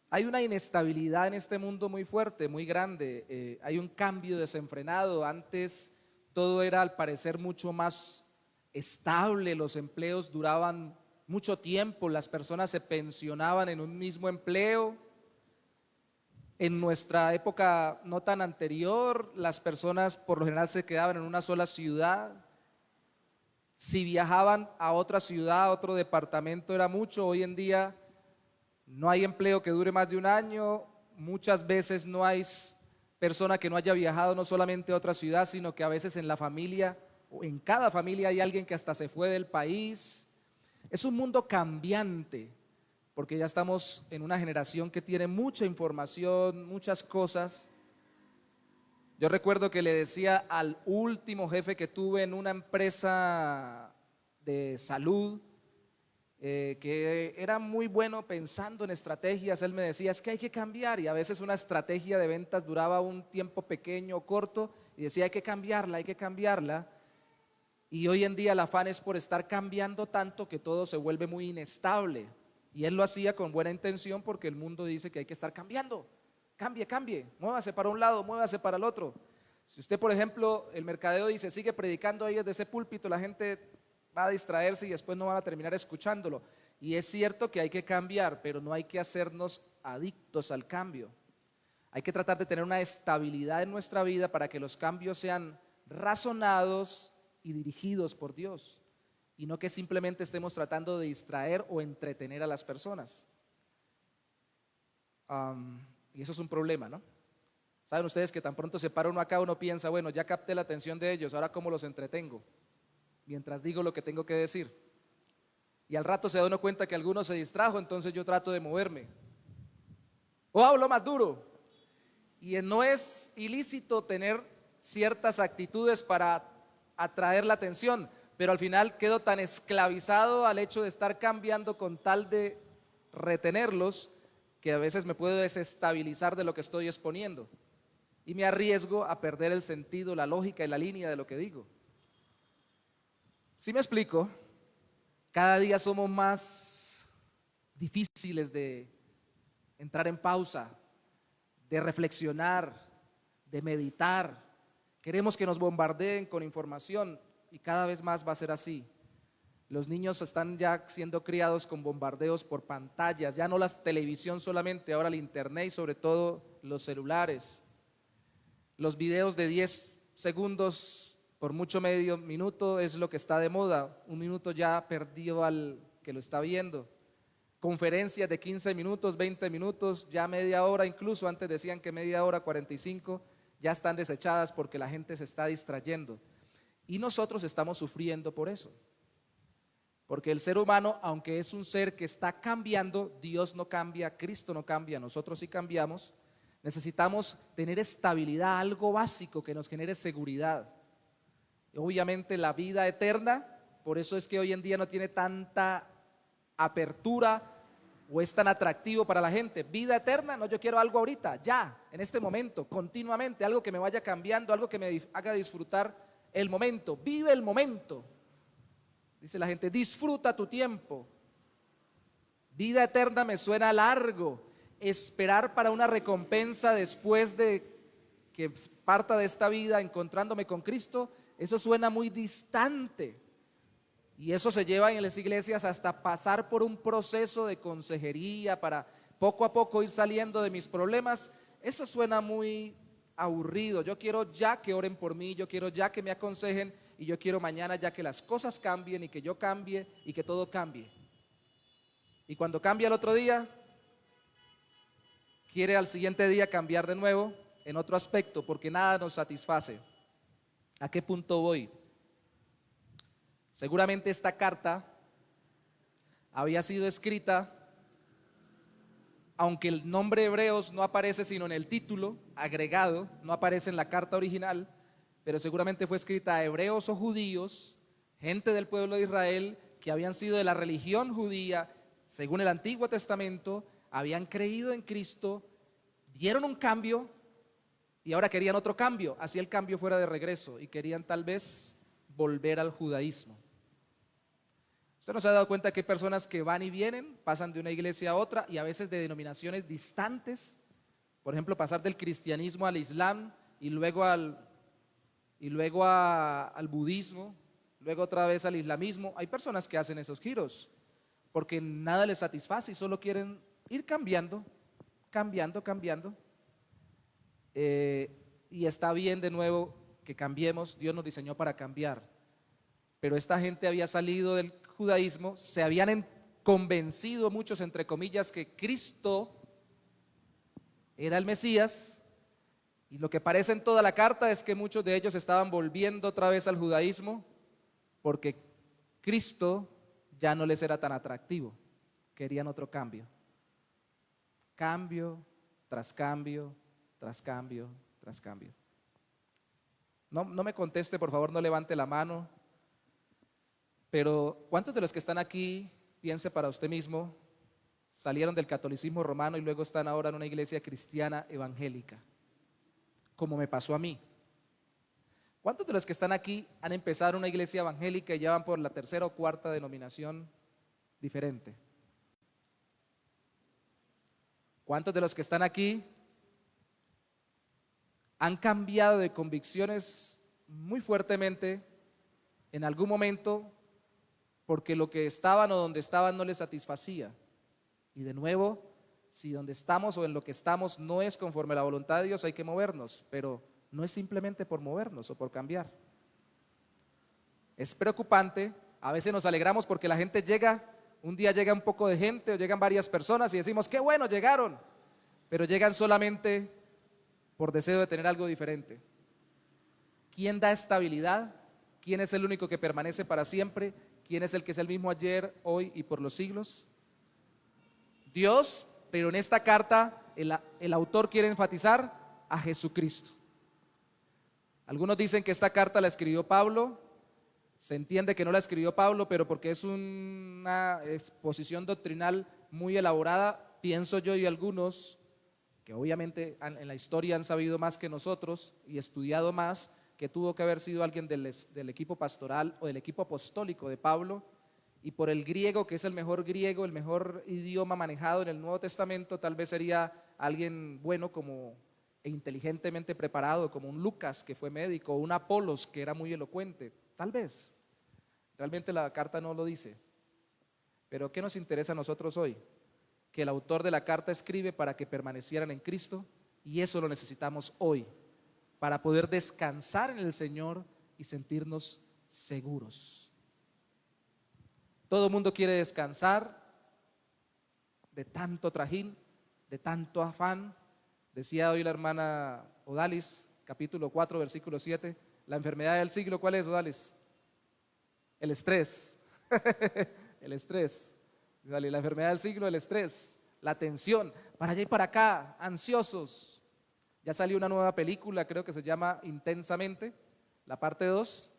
Hay una inestabilidad en este mundo muy fuerte, muy grande. Hay un cambio desenfrenado. Antes todo era al parecer mucho más estable, los empleos duraban mucho tiempo, las personas se pensionaban en un mismo empleo. En nuestra época no tan anterior, las personas por lo general se quedaban en una sola ciudad. Si viajaban a otra ciudad, a otro departamento era mucho. Hoy en día no hay empleo que dure más de un año. Muchas veces no hay persona que no haya viajado no solamente a otra ciudad, sino que a veces en la familia o en cada familia hay alguien que hasta se fue del país. Es un mundo cambiante, porque ya estamos en una generación que tiene mucha información, muchas cosas. Yo recuerdo que le decía al último jefe que tuve en una empresa de salud, que era muy bueno pensando en estrategias. Él me decía, es que hay que cambiar, y a veces una estrategia de ventas duraba un tiempo pequeño o corto, y decía, hay que cambiarla. Y hoy en día el afán es por estar cambiando tanto que todo se vuelve muy inestable. Y él lo hacía con buena intención porque el mundo dice que hay que estar cambiando. Cambie, muévase para un lado, muévase para el otro. Si usted, por ejemplo, el mercadeo dice, sigue predicando ahí desde ese púlpito, la gente va a distraerse y después no van a terminar escuchándolo. Y es cierto que hay que cambiar, pero no hay que hacernos adictos al cambio. Hay que tratar de tener una estabilidad en nuestra vida para que los cambios sean razonados y dirigidos por Dios, y no que simplemente estemos tratando de distraer o entretener a las personas. Y eso es un problema, ¿no? Saben ustedes que tan pronto se para uno acá, uno piensa, bueno, ya capté la atención de ellos, ahora cómo los entretengo, mientras digo lo que tengo que decir. Y al rato se da uno cuenta que alguno se distrajo, entonces yo trato de moverme. O hablo más duro. Y no es ilícito tener ciertas actitudes para atraer la atención, pero al final quedo tan esclavizado al hecho de estar cambiando con tal de retenerlos, que a veces me puedo desestabilizar de lo que estoy exponiendo y me arriesgo a perder el sentido, la lógica y la línea de lo que digo. ¿Sí me explico? Cada día somos más difíciles de entrar en pausa, de reflexionar, de meditar. Queremos que nos bombardeen con información y cada vez más va a ser así. Los niños están ya siendo criados con bombardeos por pantallas, ya no la televisión solamente, ahora el internet y sobre todo los celulares. Los videos de 10 segundos por mucho medio minuto es lo que está de moda, un minuto ya perdió al que lo está viendo. Conferencias de 15 minutos, 20 minutos, ya media hora, incluso antes decían que media hora, 45, ya están desechadas porque la gente se está distrayendo. Y nosotros estamos sufriendo por eso. Porque el ser humano, aunque es un ser que está cambiando, Dios no cambia, Cristo no cambia, nosotros sí cambiamos. Necesitamos tener estabilidad, algo básico que nos genere seguridad. Obviamente la vida eterna, por eso es que hoy en día no tiene tanta apertura o es tan atractivo para la gente. Vida eterna, no, yo quiero algo ahorita, ya, en este momento, continuamente, algo que me vaya cambiando, algo que me haga disfrutar el momento. Vive el momento. Dice la gente, disfruta tu tiempo. Vida eterna me suena largo. Esperar para una recompensa después de que parta de esta vida encontrándome con Cristo, eso suena muy distante. Y eso se lleva en las iglesias hasta pasar por un proceso de consejería para poco a poco ir saliendo de mis problemas. Eso suena muy aburrido. Yo quiero ya que oren por mí, yo quiero ya que me aconsejen y yo quiero mañana ya que las cosas cambien y que yo cambie y que todo cambie. Y cuando cambia el otro día, quiere al siguiente día cambiar de nuevo en otro aspecto porque nada nos satisface. ¿A qué punto voy? Seguramente esta carta había sido escrita, aunque el nombre Hebreos no aparece sino en el título agregado, no aparece en la carta original, pero seguramente fue escrita a hebreos o judíos, gente del pueblo de Israel que habían sido de la religión judía, según el Antiguo Testamento, habían creído en Cristo, dieron un cambio y ahora querían otro cambio, así el cambio fuera de regreso y querían tal vez volver al judaísmo. ¿Usted no se ha dado cuenta que hay personas que van y vienen, pasan de una iglesia a otra y a veces de denominaciones distantes? Por ejemplo, pasar del cristianismo al islam y luego al budismo, luego otra vez al islamismo. Hay personas que hacen esos giros porque nada les satisface y solo quieren ir cambiando. Y está bien de nuevo que cambiemos, Dios nos diseñó para cambiar. Pero esta gente había salido del judaísmo, se habían convencido muchos, entre comillas, que Cristo era el Mesías, y lo que parece en toda la carta es que muchos de ellos estaban volviendo otra vez al judaísmo porque Cristo ya no les era tan atractivo, querían otro cambio. Cambio tras cambio, tras cambio, tras cambio. No me conteste, por favor, no levante la mano. Pero ¿cuántos de los que están aquí, piense para usted mismo, salieron del catolicismo romano y luego están ahora en una iglesia cristiana evangélica? Como me pasó a mí. ¿Cuántos de los que están aquí han empezado en una iglesia evangélica y ya van por la tercera o cuarta denominación diferente? ¿Cuántos de los que están aquí han cambiado de convicciones muy fuertemente en algún momento porque lo que estaban o donde estaban no les satisfacía? Y de nuevo, si donde estamos o en lo que estamos no es conforme a la voluntad de Dios, hay que movernos, pero no es simplemente por movernos o por cambiar. Es preocupante, a veces nos alegramos porque la gente llega, un día llega un poco de gente o llegan varias personas y decimos, qué bueno, llegaron, pero llegan solamente por deseo de tener algo diferente. ¿Quién da estabilidad? ¿Quién es el único que permanece para siempre? ¿Quién es el que es el mismo ayer, hoy y por los siglos? Dios, pero en esta carta el autor quiere enfatizar a Jesucristo. Algunos dicen que esta carta la escribió Pablo. Se entiende que no la escribió Pablo, pero porque es una exposición doctrinal muy elaborada, pienso yo y algunos que obviamente en la historia han sabido más que nosotros y estudiado más, que tuvo que haber sido alguien del equipo pastoral o del equipo apostólico de Pablo, y por el griego, que es el mejor griego, el mejor idioma manejado en el Nuevo Testamento, tal vez sería alguien bueno e inteligentemente preparado, como un Lucas, que fue médico, o un Apolos, que era muy elocuente, tal vez. Realmente la carta no lo dice. Pero ¿qué nos interesa a nosotros hoy? Que el autor de la carta escribe para que permanecieran en Cristo, y eso lo necesitamos hoy, para poder descansar en el Señor y sentirnos seguros. Todo el mundo quiere descansar de tanto trajín, de tanto afán. Decía hoy la hermana Odalis, capítulo 4, versículo 7, la enfermedad del siglo, ¿cuál es, Odalis? El estrés. El estrés. La enfermedad del siglo, el estrés, la tensión, para allá y para acá, ansiosos. Ya salió una nueva película, creo que se llama Intensamente, la parte 2,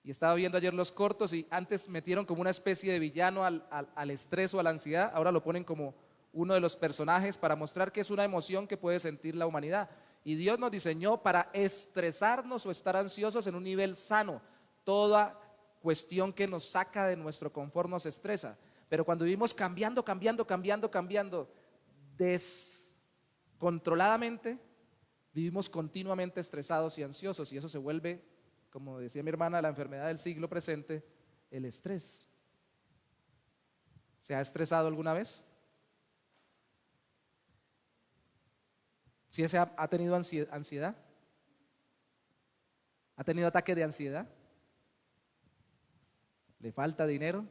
y estaba viendo ayer los cortos y antes metieron como una especie de villano al estrés o a la ansiedad, ahora lo ponen como uno de los personajes para mostrar que es una emoción que puede sentir la humanidad. Y Dios nos diseñó para estresarnos o estar ansiosos en un nivel sano. Toda cuestión que nos saca de nuestro confort nos estresa. Pero cuando vivimos cambiando descontroladamente, vivimos continuamente estresados y ansiosos y eso se vuelve, como decía mi hermana, la enfermedad del siglo presente, el estrés. ¿Se ha estresado alguna vez? ¿Sí ha tenido ansiedad? ¿Ha tenido ataque de ansiedad? ¿Le falta dinero?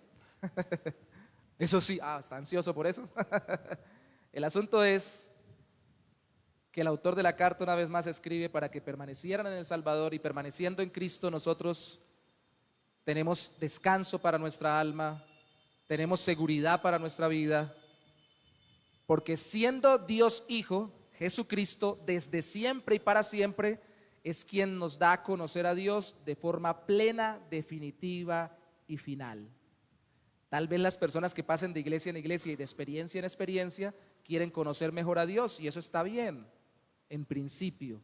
Eso sí, está ansioso por eso. El asunto es que el autor de la carta una vez más escribe para que permanecieran en el Salvador y permaneciendo en Cristo nosotros tenemos descanso para nuestra alma, tenemos seguridad para nuestra vida, porque siendo Dios Hijo, Jesucristo desde siempre y para siempre es quien nos da a conocer a Dios de forma plena, definitiva y final. Tal vez las personas que pasen de iglesia en iglesia y de experiencia en experiencia quieren conocer mejor a Dios y eso está bien, en principio.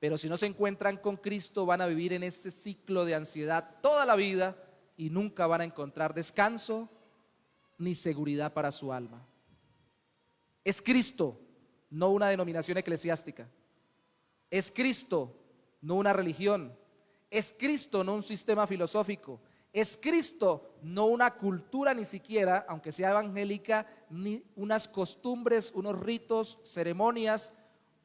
Pero si no se encuentran con Cristo van a vivir en ese ciclo de ansiedad toda la vida y nunca van a encontrar descanso ni seguridad para su alma. Es Cristo, no una denominación eclesiástica. Es Cristo, no una religión. Es Cristo, no un sistema filosófico. Es Cristo, no una cultura ni siquiera, aunque sea evangélica, ni unas costumbres, unos ritos, ceremonias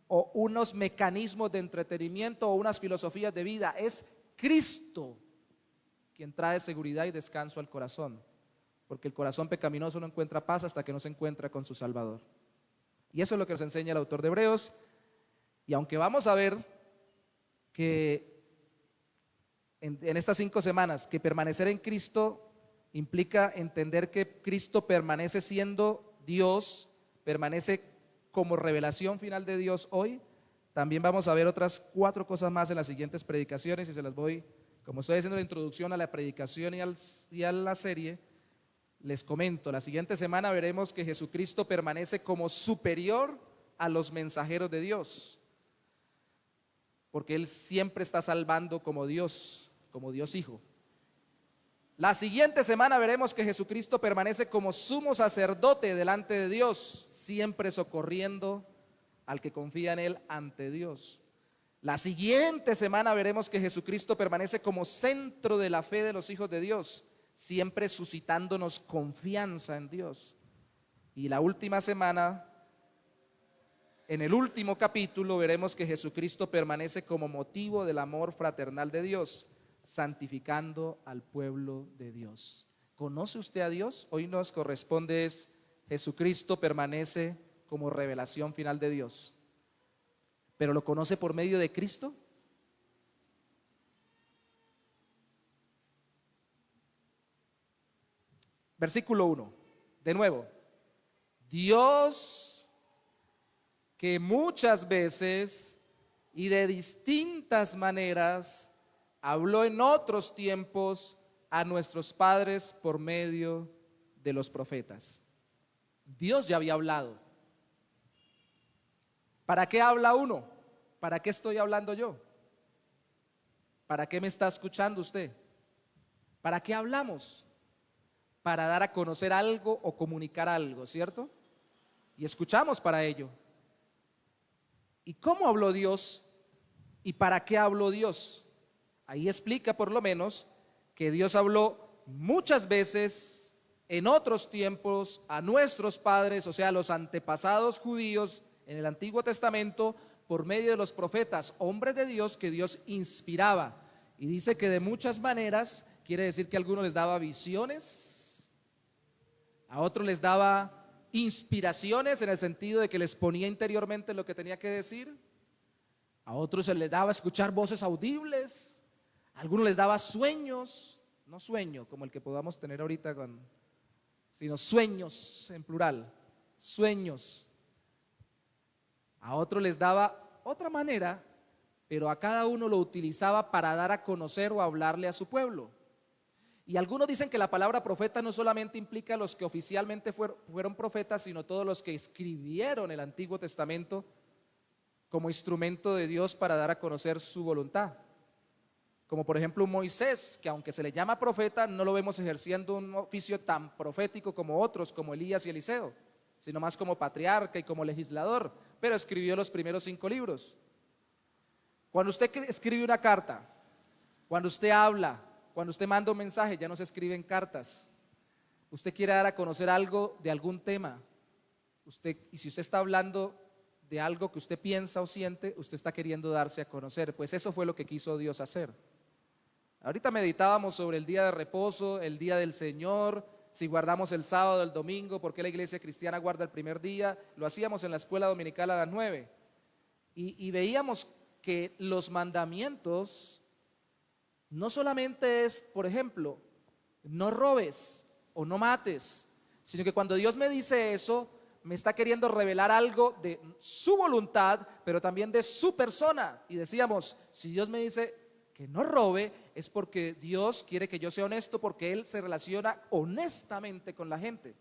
o unos mecanismos de entretenimiento o unas filosofías de vida. Es Cristo quien trae seguridad y descanso al corazón, porque el corazón pecaminoso no encuentra paz hasta que no se encuentra con su Salvador. Y eso es lo que nos enseña el autor de Hebreos. Y aunque vamos a ver que en estas 5 semanas que permanecer en Cristo implica entender que Cristo permanece siendo Dios, permanece como revelación final de Dios hoy, también vamos a ver otras 4 cosas más en las siguientes predicaciones y se las voy, como estoy haciendo la introducción a la predicación y a la serie, les comento. La siguiente semana veremos que Jesucristo permanece como superior a los mensajeros de Dios, porque Él siempre está salvando como Dios Hijo. La siguiente semana veremos que Jesucristo permanece como sumo sacerdote delante de Dios, siempre socorriendo al que confía en Él ante Dios. La siguiente semana veremos que Jesucristo permanece como centro de la fe de los hijos de Dios, siempre suscitándonos confianza en Dios. Y la última semana, en el último capítulo, veremos que Jesucristo permanece como motivo del amor fraternal de Dios, santificando al pueblo de Dios. ¿Conoce usted a Dios? Hoy nos corresponde es Jesucristo permanece como revelación final de Dios. ¿Pero lo conoce por medio de Cristo? Versículo 1. De nuevo, Dios que muchas veces y de distintas maneras habló en otros tiempos a nuestros padres por medio de los profetas. Dios ya había hablado. ¿Para qué habla uno? ¿Para qué estoy hablando yo? ¿Para qué me está escuchando usted? ¿Para qué hablamos? Para dar a conocer algo o comunicar algo, ¿cierto? Y escuchamos para ello. ¿Y cómo habló Dios? ¿Y para qué habló Dios? Ahí explica por lo menos que Dios habló muchas veces en otros tiempos a nuestros padres, o sea, a los antepasados judíos en el Antiguo Testamento, por medio de los profetas, hombres de Dios que Dios inspiraba. Y dice que de muchas maneras, quiere decir que a algunos les daba visiones, a otros les daba inspiraciones en el sentido de que les ponía interiormente lo que tenía que decir, a otros se les daba escuchar voces audibles, a algunos les daba sueños, no sueño como el que podamos tener ahorita sino sueños en plural, sueños. A otros les daba otra manera, pero a cada uno lo utilizaba para dar a conocer o hablarle a su pueblo. Y algunos dicen que la palabra profeta no solamente implica a los que oficialmente fueron profetas, sino todos los que escribieron el Antiguo Testamento como instrumento de Dios para dar a conocer su voluntad. Como por ejemplo Moisés, que aunque se le llama profeta, no lo vemos ejerciendo un oficio tan profético como otros, como Elías y Eliseo, sino más como patriarca y como legislador, pero escribió los primeros 5 libros. Cuando usted escribe una carta, cuando usted habla, cuando usted manda un mensaje, ya no se escriben cartas. Usted quiere dar a conocer algo de algún tema, y si usted está hablando de algo que usted piensa o siente, usted está queriendo darse a conocer. Pues eso fue lo que quiso Dios hacer. Ahorita meditábamos sobre el día de reposo, el día del Señor, si guardamos el sábado, el domingo, por qué la iglesia cristiana guarda el primer día. Lo hacíamos en la escuela dominical a las 9 y veíamos que los mandamientos no solamente es, por ejemplo, no robes o no mates, sino que cuando Dios me dice eso, me está queriendo revelar algo de su voluntad, pero también de su persona. Y decíamos, si Dios me dice que no robe, es porque Dios quiere que yo sea honesto, porque Él se relaciona honestamente con la gente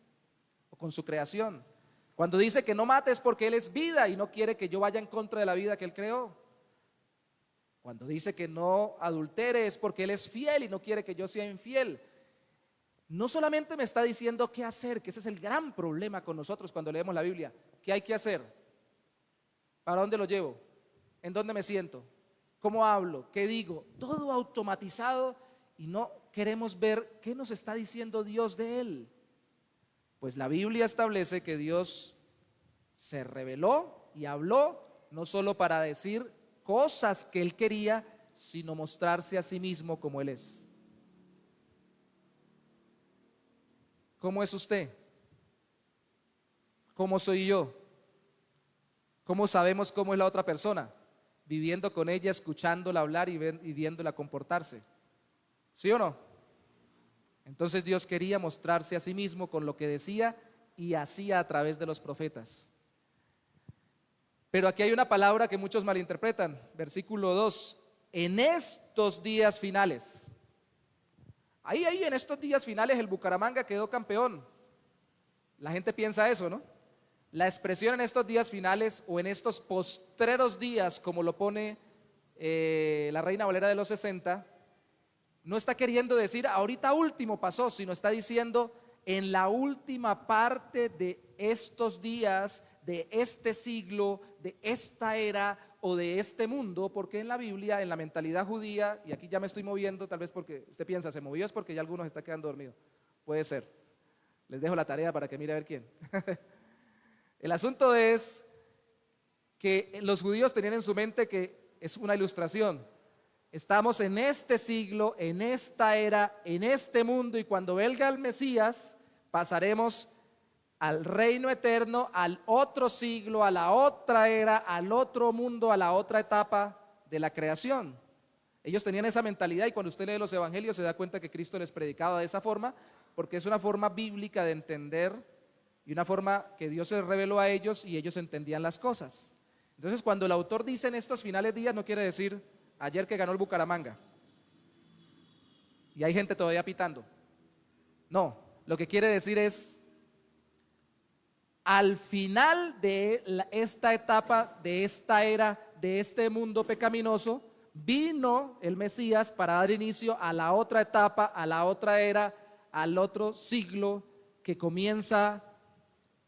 o con su creación. Cuando dice que no mate es porque Él es vida y no quiere que yo vaya en contra de la vida que Él creó. Cuando dice que no adultere es porque Él es fiel y no quiere que yo sea infiel. No solamente me está diciendo qué hacer, que ese es el gran problema con nosotros cuando leemos la Biblia. ¿Qué hay que hacer? ¿Para dónde lo llevo? ¿En dónde me siento? ¿Cómo hablo? ¿Qué digo? Todo automatizado y no queremos ver qué nos está diciendo Dios de Él. Pues la Biblia establece que Dios se reveló y habló no solo para decir cosas que Él quería, sino mostrarse a sí mismo como Él es. ¿Cómo es usted? ¿Cómo soy yo? ¿Cómo sabemos cómo es la otra persona? Viviendo con ella, escuchándola hablar y viéndola comportarse. ¿Sí o no? Entonces Dios quería mostrarse a sí mismo con lo que decía y hacía a través de los profetas. Pero aquí hay una palabra que muchos malinterpretan. Versículo 2. En estos días finales. Ahí en estos días finales el Bucaramanga quedó campeón. La gente piensa eso, ¿no? La expresión en estos días finales o en estos postreros días, como lo pone la Reina Valera de los 60, no está queriendo decir ahorita último pasó, sino está diciendo en la última parte de estos días, de este siglo, de esta era o de este mundo, porque en la Biblia, en la mentalidad judía, y aquí ya me estoy moviendo, tal vez porque usted piensa, se movió es porque ya algunos están quedando dormidos. Puede ser. Les dejo la tarea para que mire a ver quién. El asunto es que los judíos tenían en su mente que es una ilustración. Estamos en este siglo, en esta era, en este mundo, y cuando venga el Mesías, pasaremos al reino eterno, al otro siglo, a la otra era, al otro mundo, a la otra etapa de la creación. Ellos tenían esa mentalidad y cuando usted lee los evangelios se da cuenta que Cristo les predicaba de esa forma, porque es una forma bíblica de entender y una forma que Dios se reveló a ellos y ellos entendían las cosas. Entonces cuando el autor dice en estos finales días, no quiere decir ayer que ganó el Bucaramanga y hay gente todavía pitando. No, lo que quiere decir es al final de esta etapa, de esta era, de este mundo pecaminoso, vino el Mesías para dar inicio a la otra etapa, a la otra era, al otro siglo que comienza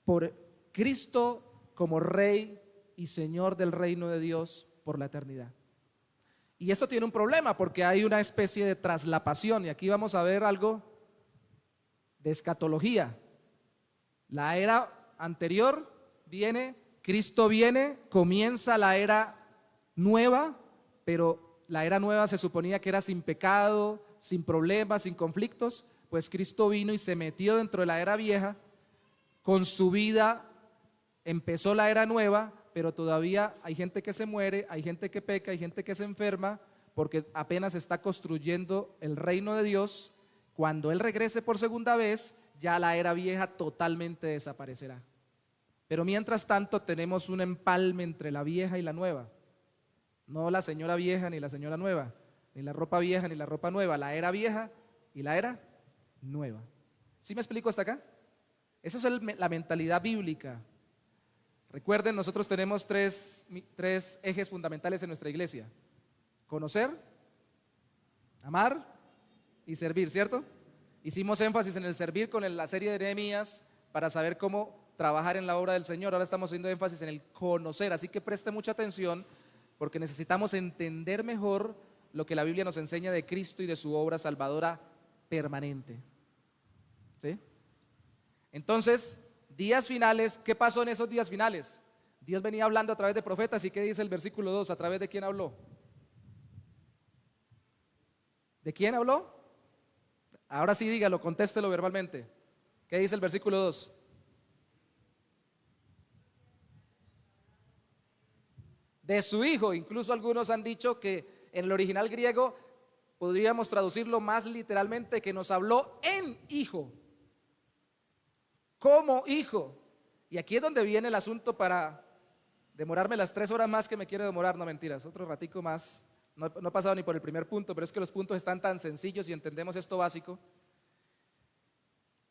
por Cristo como Rey y Señor del reino de Dios por la eternidad. Y esto tiene un problema porque hay una especie de traslapación y aquí vamos a ver algo de escatología. La era anterior viene, Cristo viene, comienza la era nueva, pero la era nueva se suponía que era sin pecado, sin problemas, sin conflictos, pues Cristo vino y se metió dentro de la era vieja, con su vida empezó la era nueva, pero todavía hay gente que se muere, hay gente que peca, hay gente que se enferma, porque apenas está construyendo el reino de Dios. Cuando Él regrese por segunda vez, ya la era vieja totalmente desaparecerá. Pero mientras tanto tenemos un empalme entre la vieja y la nueva. No la señora vieja ni la señora nueva, ni la ropa vieja ni la ropa nueva. La era vieja y la era nueva. ¿Sí me explico hasta acá? Esa es la mentalidad bíblica. Recuerden, nosotros tenemos tres ejes fundamentales en nuestra iglesia: conocer, amar y servir, ¿cierto? Hicimos énfasis en el servir con la serie de Nehemías para saber cómo trabajar en la obra del Señor. Ahora estamos haciendo énfasis en el conocer, así que preste mucha atención porque necesitamos entender mejor lo que la Biblia nos enseña de Cristo y de su obra salvadora permanente. ¿Sí? Entonces, días finales, ¿qué pasó en esos días finales? Dios venía hablando a través de profetas, ¿y qué dice el versículo 2? ¿A través de quién habló? ¿De quién habló? Ahora sí dígalo, contéstelo verbalmente. ¿Qué dice el versículo 2? De su Hijo. Incluso algunos han dicho que en el original griego podríamos traducirlo más literalmente, que nos habló en Hijo, como Hijo. Y aquí es donde viene el asunto para demorarme las 3 horas más que me quiero demorar. No, mentiras, otro ratico más. No he pasado ni por el primer punto, pero es que los puntos están tan sencillos y entendemos esto básico,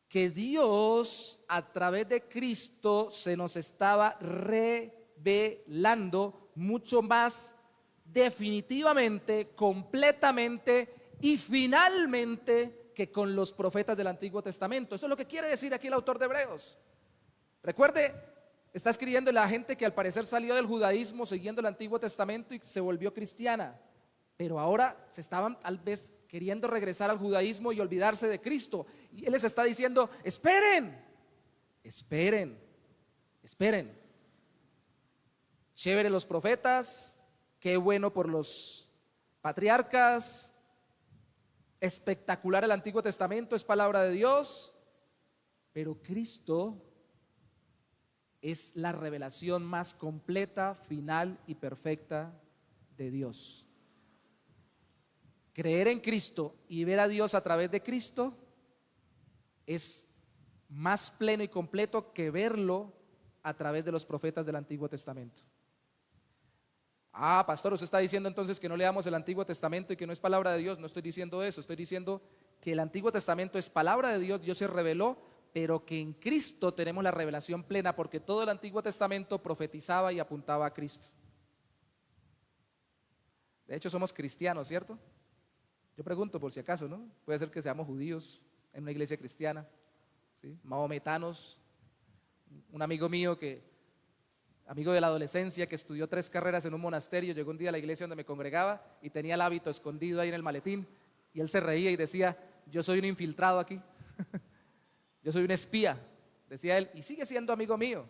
que Dios a través de Cristo se nos estaba revelando mucho más definitivamente, completamente y finalmente que con los profetas del Antiguo Testamento. Eso es lo que quiere decir aquí el autor de Hebreos. Recuerde, está escribiendo la gente que al parecer salió del judaísmo siguiendo el Antiguo Testamento y se volvió cristiana, pero ahora se estaban tal vez queriendo regresar al judaísmo y olvidarse de Cristo. Y Él les está diciendo: esperen, esperen, esperen. Chévere los profetas, qué bueno por los patriarcas, espectacular el Antiguo Testamento, es palabra de Dios, pero Cristo es la revelación más completa, final y perfecta de Dios. Creer en Cristo y ver a Dios a través de Cristo es más pleno y completo que verlo a través de los profetas del Antiguo Testamento. Ah, pastor, usted está diciendo entonces que no leamos el Antiguo Testamento y que no es palabra de Dios. No estoy diciendo eso, estoy diciendo que el Antiguo Testamento es palabra de Dios, Dios se reveló, pero que en Cristo tenemos la revelación plena, porque todo el Antiguo Testamento profetizaba y apuntaba a Cristo. De hecho, somos cristianos, ¿cierto? Yo pregunto por si acaso, ¿no? Puede ser que seamos judíos en una iglesia cristiana, ¿sí? Mahometanos. Un amigo mío amigo de la adolescencia, que estudió 3 carreras en un monasterio, llegó un día a la iglesia donde me congregaba y tenía el hábito escondido ahí en el maletín, y él se reía y decía: yo soy un infiltrado aquí, yo soy un espía, decía él, y sigue siendo amigo mío,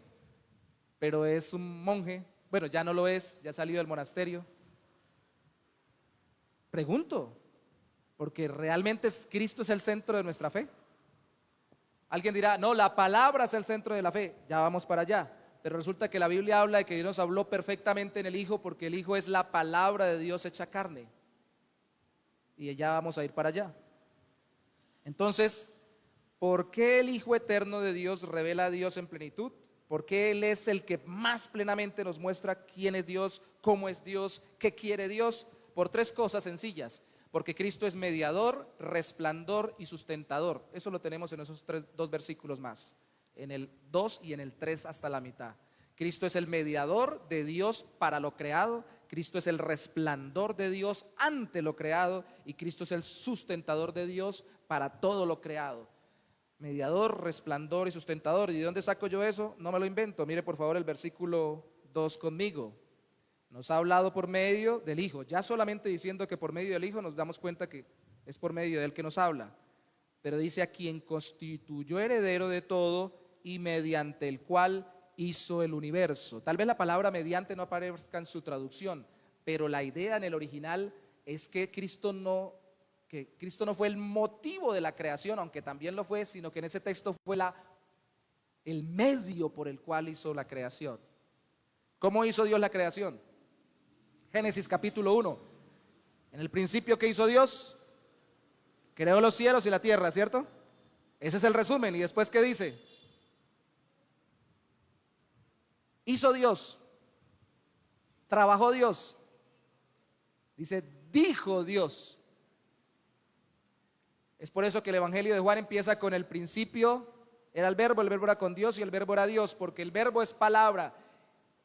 pero es un monje. Bueno, ya no lo es, ya ha salido del monasterio. Pregunto, porque realmente Cristo es el centro de nuestra fe. Alguien dirá: no, la palabra es el centro de la fe. Ya vamos para allá. Pero resulta que la Biblia habla de que Dios nos habló perfectamente en el Hijo, porque el Hijo es la palabra de Dios hecha carne. Y ya vamos a ir para allá. Entonces, ¿por qué el Hijo eterno de Dios revela a Dios en plenitud? ¿Por qué Él es el que más plenamente nos muestra quién es Dios, cómo es Dios, qué quiere Dios? Por 3 cosas sencillas. Porque Cristo es mediador, resplandor y sustentador. Eso lo tenemos en esos 2 versículos más, en el 2 y en el 3 hasta la mitad. Cristo es el mediador de Dios para lo creado, Cristo es el resplandor de Dios ante lo creado, y Cristo es el sustentador de Dios para todo lo creado. Mediador, resplandor y sustentador. ¿Y de dónde saco yo eso? No me lo invento. Mire por favor el versículo 2 conmigo. Nos ha hablado por medio del Hijo. Ya solamente diciendo que por medio del Hijo nos damos cuenta que es por medio de Él que nos habla. Pero dice: a quien constituyó heredero de todo y mediante el cual hizo el universo. Tal vez la palabra mediante no aparezca en su traducción, pero la idea en el original es que Cristo no fue el motivo de la creación, aunque también lo fue, sino que en ese texto fue el medio por el cual hizo la creación. ¿Cómo hizo Dios la creación? Génesis capítulo 1. En el principio, ¿qué hizo Dios? Creó los cielos y la tierra, ¿cierto? Ese es el resumen. Y después, ¿qué dice? Hizo Dios, trabajó Dios. Dice: dijo Dios. Es por eso que el Evangelio de Juan empieza con el principio era el verbo era con Dios y el verbo era Dios, porque el verbo es palabra.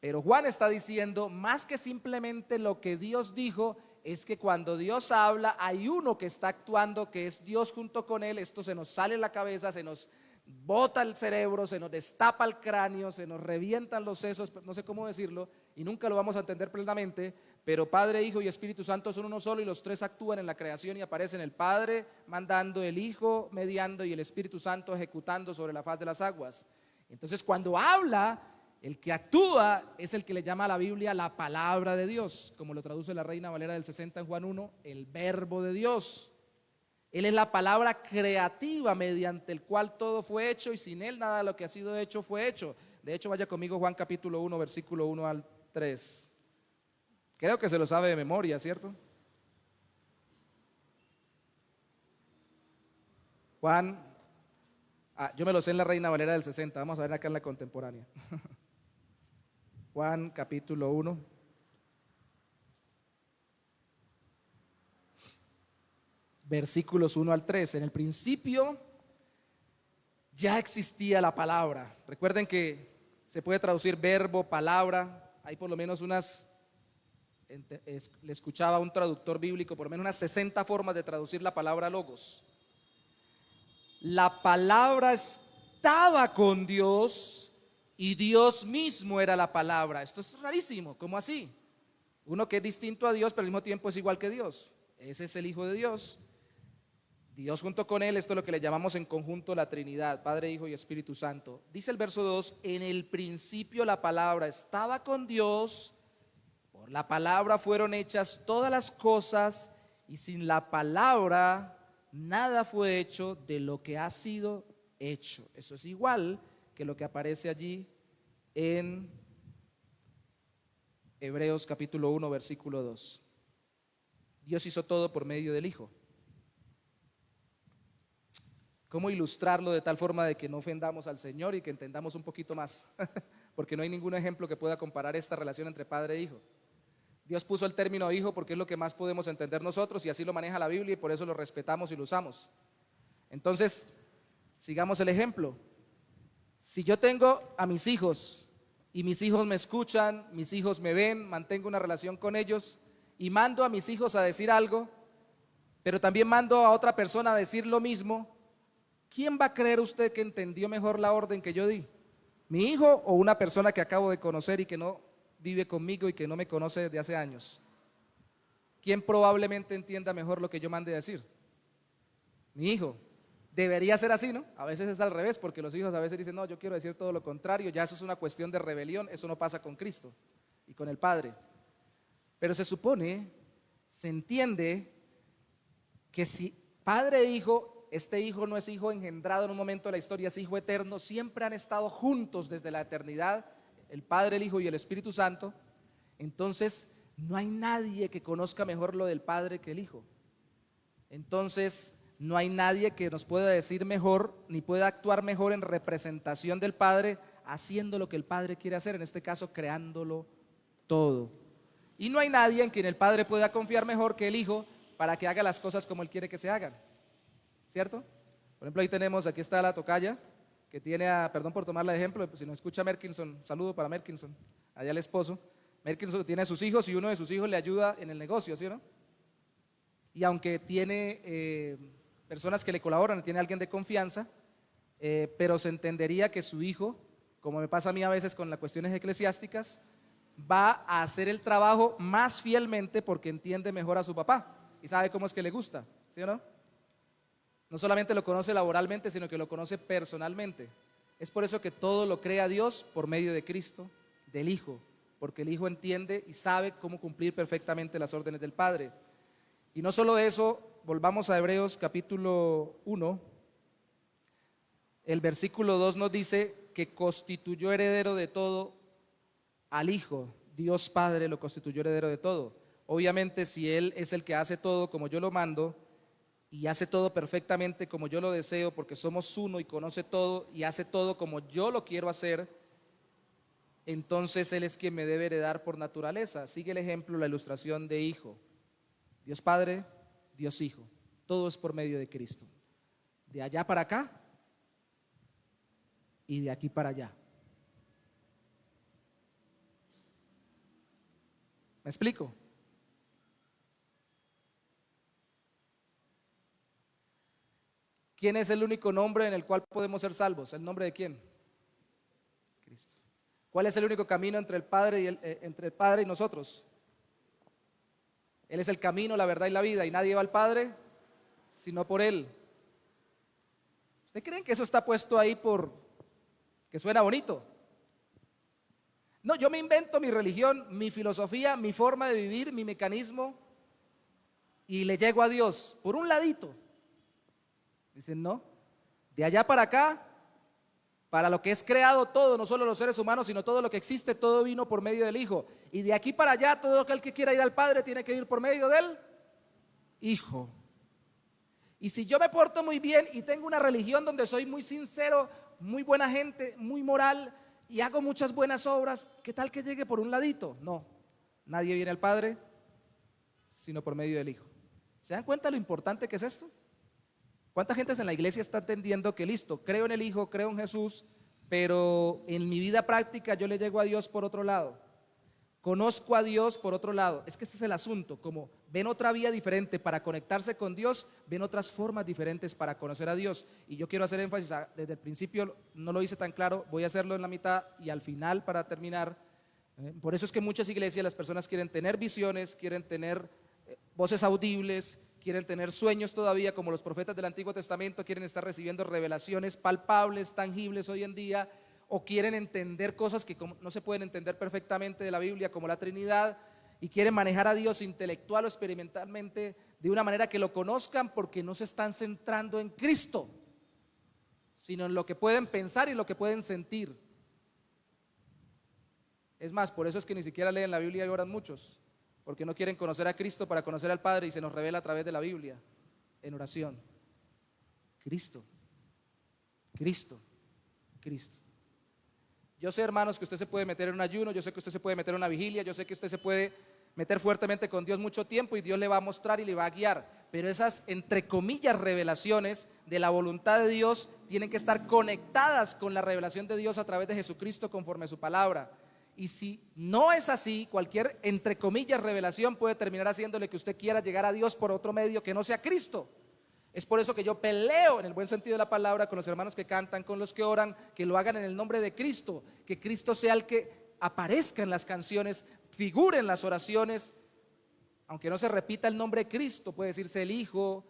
Pero Juan está diciendo, más que simplemente lo que Dios dijo, es que cuando Dios habla hay uno que está actuando, que es Dios junto con él. Esto se nos sale en la cabeza, se nos bota el cerebro, se nos destapa el cráneo, se nos revientan los sesos, no sé cómo decirlo, y nunca lo vamos a entender plenamente. Pero Padre, Hijo y Espíritu Santo son uno solo, y los tres actúan en la creación, y aparecen el Padre mandando, el Hijo mediando y el Espíritu Santo ejecutando sobre la faz de las aguas. Entonces, cuando habla, el que actúa es el que le llama a la Biblia la palabra de Dios, como lo traduce la Reina Valera del 60 en Juan 1, el verbo de Dios. Él es la palabra creativa mediante el cual todo fue hecho, y sin él nada de lo que ha sido hecho fue hecho. De hecho, vaya conmigo Juan capítulo 1, versículo 1 al 3. Creo que se lo sabe de memoria, ¿cierto? Juan, yo me lo sé en la Reina Valera del 60, vamos a ver acá en la contemporánea. Juan capítulo 1. Versículos 1 al 3. En el principio ya existía la palabra. Recuerden que se puede traducir verbo, palabra. Hay por lo menos le escuchaba a un traductor bíblico, por lo menos unas 60 formas de traducir la palabra logos. La palabra estaba con Dios y Dios mismo era la palabra. Esto es rarísimo, ¿cómo así? Uno que es distinto a Dios pero al mismo tiempo es igual que Dios. Ese es el Hijo de Dios. Dios junto con él, esto es lo que le llamamos en conjunto la Trinidad, Padre, Hijo y Espíritu Santo. Dice el verso 2, en el principio la palabra estaba con Dios, por la palabra fueron hechas todas las cosas, y sin la palabra nada fue hecho de lo que ha sido hecho. Eso es igual que lo que aparece allí en Hebreos capítulo 1, versículo 2. Dios hizo todo por medio del Hijo. ¿Cómo ilustrarlo de tal forma de que no ofendamos al Señor y que entendamos un poquito más? Porque no hay ningún ejemplo que pueda comparar esta relación entre padre e hijo. Dios puso el término hijo porque es lo que más podemos entender nosotros, y así lo maneja la Biblia, y por eso lo respetamos y lo usamos. Entonces, sigamos el ejemplo. Si yo tengo a mis hijos y mis hijos me escuchan, mis hijos me ven, mantengo una relación con ellos y mando a mis hijos a decir algo, pero también mando a otra persona a decir lo mismo, ¿quién va a creer usted que entendió mejor la orden que yo di? ¿Mi hijo o una persona que acabo de conocer y que no vive conmigo y que no me conoce desde hace años? ¿Quién probablemente entienda mejor lo que yo mande a decir? Mi hijo. Debería ser así, ¿no? A veces es al revés, porque los hijos a veces dicen, no, yo quiero decir todo lo contrario. Ya eso es una cuestión de rebelión, eso no pasa con Cristo y con el Padre. Pero se supone, se entiende que si Padre e Hijo, este hijo no es hijo engendrado en un momento de la historia, es hijo eterno, siempre han estado juntos desde la eternidad, el Padre, el Hijo y el Espíritu Santo. Entonces no hay nadie que conozca mejor lo del Padre que el Hijo. Entonces no hay nadie que nos pueda decir mejor ni pueda actuar mejor en representación del Padre, haciendo lo que el Padre quiere hacer, en este caso creándolo todo. Y no hay nadie en quien el Padre pueda confiar mejor que el Hijo para que haga las cosas como Él quiere que se hagan, ¿cierto? Por ejemplo, aquí está la tocaya que tiene perdón por tomarla de ejemplo, si no escucha Merkinson, saludo para Merkinson, allá el esposo. Merkinson tiene a sus hijos y uno de sus hijos le ayuda en el negocio, ¿sí o no? Y aunque tiene personas que le colaboran, tiene alguien de confianza, pero se entendería que su hijo, como me pasa a mí a veces con las cuestiones eclesiásticas, va a hacer el trabajo más fielmente porque entiende mejor a su papá y sabe cómo es que le gusta, ¿sí o no? No solamente lo conoce laboralmente, sino que lo conoce personalmente. Es por eso que todo lo crea Dios por medio de Cristo, del Hijo, porque el Hijo entiende y sabe cómo cumplir perfectamente las órdenes del Padre. Y no solo eso, volvamos a Hebreos capítulo 1, el versículo 2 nos dice que constituyó heredero de todo al Hijo. Dios Padre lo constituyó heredero de todo. Obviamente, si Él es el que hace todo como yo lo mando y hace todo perfectamente como yo lo deseo, porque somos uno y conoce todo y hace todo como yo lo quiero hacer, entonces Él es quien me debe heredar por naturaleza. Sigue el ejemplo, la ilustración de hijo. Dios Padre, Dios Hijo, todo es por medio de Cristo. de allá para acá y de aquí para allá. ¿Me explico? ¿Quién es el único nombre en el cual podemos ser salvos? ¿El nombre de quién? Cristo. ¿Cuál es el único camino entre el Padre entre el Padre y nosotros? Él es el camino, la verdad y la vida, y nadie va al Padre sino por Él. ¿Usted cree que eso está puesto ahí por que suena bonito? No, yo me invento mi religión, mi filosofía, mi forma de vivir, mi mecanismo, y le llego a Dios por un ladito. Dicen, no, de allá para acá, para lo que es creado todo, no solo los seres humanos, sino todo lo que existe, todo vino por medio del Hijo. Y de aquí para allá, todo aquel que quiera ir al Padre tiene que ir por medio del Hijo. Y si yo me porto muy bien y tengo una religión donde soy muy sincero, muy buena gente, muy moral y hago muchas buenas obras, ¿qué tal que llegue por un ladito? No, nadie viene al Padre sino por medio del Hijo. ¿Se dan cuenta lo importante que es esto? ¿Cuánta gente en la iglesia está entendiendo que listo, creo en el Hijo, creo en Jesús, pero en mi vida práctica yo le llego a Dios por otro lado? Conozco a Dios por otro lado. Es que ese es el asunto, como ven otra vía diferente para conectarse con Dios, ven otras formas diferentes para conocer a Dios. Y yo quiero hacer énfasis, desde el principio no lo hice tan claro, voy a hacerlo en la mitad y al final para terminar. Por eso es que en muchas iglesias las personas quieren tener visiones, quieren tener voces audibles, quieren tener sueños todavía, como los profetas del Antiguo Testamento, quieren estar recibiendo revelaciones palpables, tangibles hoy en día, o quieren entender cosas que no se pueden entender perfectamente de la Biblia, como la Trinidad, y quieren manejar a Dios intelectual o experimentalmente de una manera que lo conozcan, porque no se están centrando en Cristo, sino en lo que pueden pensar y lo que pueden sentir. Es más, por eso es que ni siquiera leen la Biblia y oran muchos, porque no quieren conocer a Cristo para conocer al Padre, y se nos revela a través de la Biblia, en oración. Cristo, Cristo, Cristo. Yo sé, hermanos, que usted se puede meter en un ayuno, yo sé que usted se puede meter en una vigilia, yo sé que usted se puede meter fuertemente con Dios mucho tiempo y Dios le va a mostrar y le va a guiar, pero esas, entre comillas, revelaciones de la voluntad de Dios tienen que estar conectadas con la revelación de Dios a través de Jesucristo conforme a su palabra. Y si no es así, cualquier, entre comillas, revelación puede terminar haciéndole que usted quiera llegar a Dios por otro medio que no sea Cristo. Es por eso que yo peleo, en el buen sentido de la palabra, con los hermanos que cantan, con los que oran, que lo hagan en el nombre de Cristo, que Cristo sea el que aparezca en las canciones, figure en las oraciones, aunque no se repita el nombre de Cristo, puede decirse el Hijo,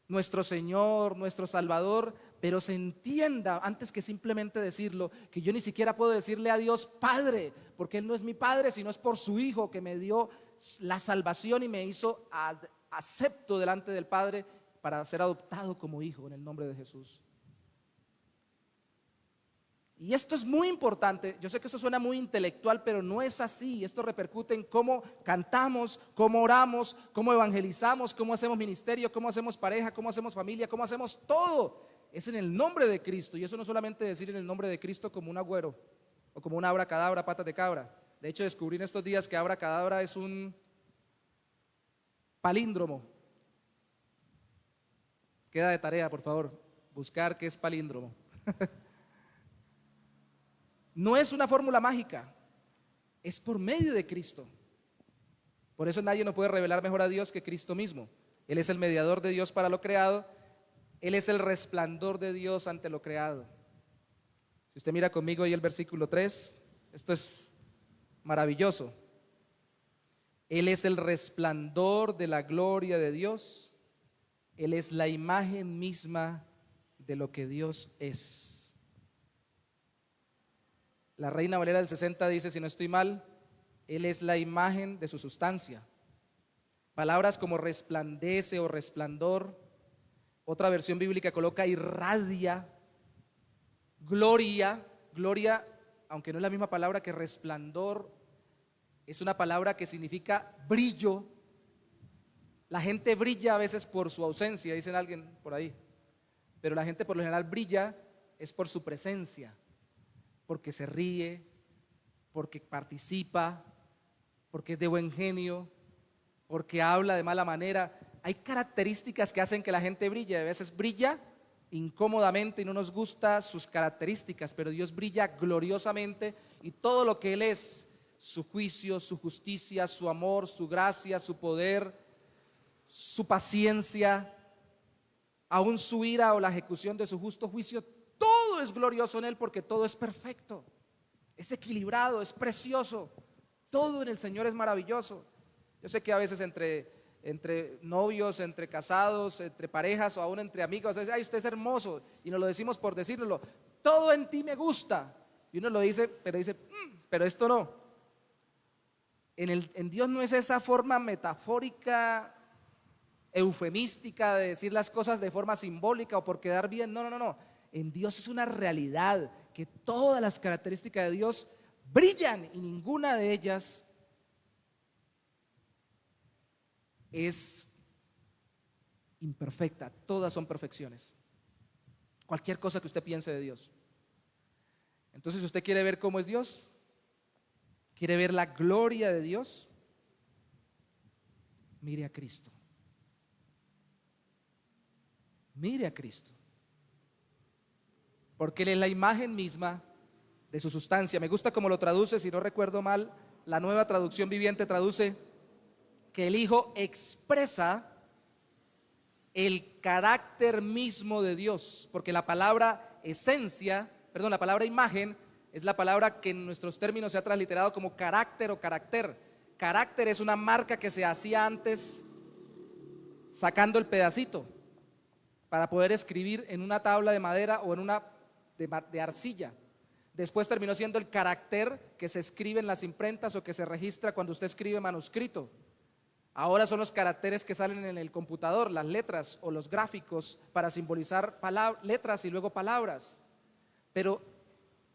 nuestro Señor, nuestro Salvador, pero se entienda, antes que simplemente decirlo, que yo ni siquiera puedo decirle a Dios Padre, porque Él no es mi Padre, sino es por su Hijo que me dio la salvación y me hizo acepto delante del Padre para ser adoptado como hijo en el nombre de Jesús. Y esto es muy importante. Yo sé que esto suena muy intelectual, pero no es así. Esto repercute en cómo cantamos, cómo oramos, cómo evangelizamos, cómo hacemos ministerio, cómo hacemos pareja, cómo hacemos familia, cómo hacemos todo. Es en el nombre de Cristo. Y eso no solamente decir en el nombre de Cristo como un agüero o como una abracadabra, patas de cabra. De hecho, descubrí en estos días que abracadabra es un palíndromo. Queda de tarea, por favor, buscar qué es palíndromo. No es una fórmula mágica, es por medio de Cristo. Por eso nadie nos puede revelar mejor a Dios que Cristo mismo. Él es el mediador de Dios para lo creado, Él es el resplandor de Dios ante lo creado. Si usted mira conmigo ahí el versículo 3, esto es maravilloso. Él es el resplandor de la gloria de Dios. Él es la imagen misma de lo que Dios es. La Reina Valera del 60 dice, si no estoy mal, Él es la imagen de su sustancia. Palabras como resplandece o resplandor. Otra versión bíblica coloca irradia, gloria. Gloria, aunque no es la misma palabra que resplandor, es una palabra que significa brillo. La gente brilla a veces por su ausencia, dicen alguien por ahí, pero la gente por lo general brilla es por su presencia, porque se ríe, porque participa, porque es de buen genio, porque habla de mala manera. Hay características que hacen que la gente brille. A veces brilla incómodamente y no nos gusta sus características, pero Dios brilla gloriosamente y todo lo que Él es, su juicio, su justicia, su amor, su gracia, su poder, su paciencia, aún su ira o la ejecución de su justo juicio, todo es glorioso en Él porque todo es perfecto, es equilibrado, es precioso, todo en el Señor es maravilloso. Yo sé que a veces entre novios, entre casados, entre parejas o aún entre amigos, ay, usted es hermoso, y nos lo decimos por decirlo, todo en ti me gusta, y uno lo dice, pero esto no. En Dios no es esa forma metafórica, eufemística de decir las cosas de forma simbólica o por quedar bien, no. En Dios es una realidad que todas las características de Dios brillan y ninguna de ellas es imperfecta, todas son perfecciones. Cualquier cosa que usted piense de Dios. Entonces, si usted quiere ver cómo es Dios, quiere ver la gloria de Dios, mire a Cristo. Mire a Cristo. Porque Él es la imagen misma de su sustancia. Me gusta cómo lo traduce, si no recuerdo mal, la Nueva Traducción Viviente traduce que el Hijo expresa el carácter mismo de Dios, porque la palabra la palabra imagen es la palabra que en nuestros términos se ha transliterado como carácter o carácter. Carácter es una marca que se hacía antes sacando el pedacito para poder escribir en una tabla de madera o en una de arcilla. Después terminó siendo el carácter que se escribe en las imprentas o que se registra cuando usted escribe manuscrito. Ahora son los caracteres que salen en el computador, las letras o los gráficos para simbolizar letras y luego palabras. Pero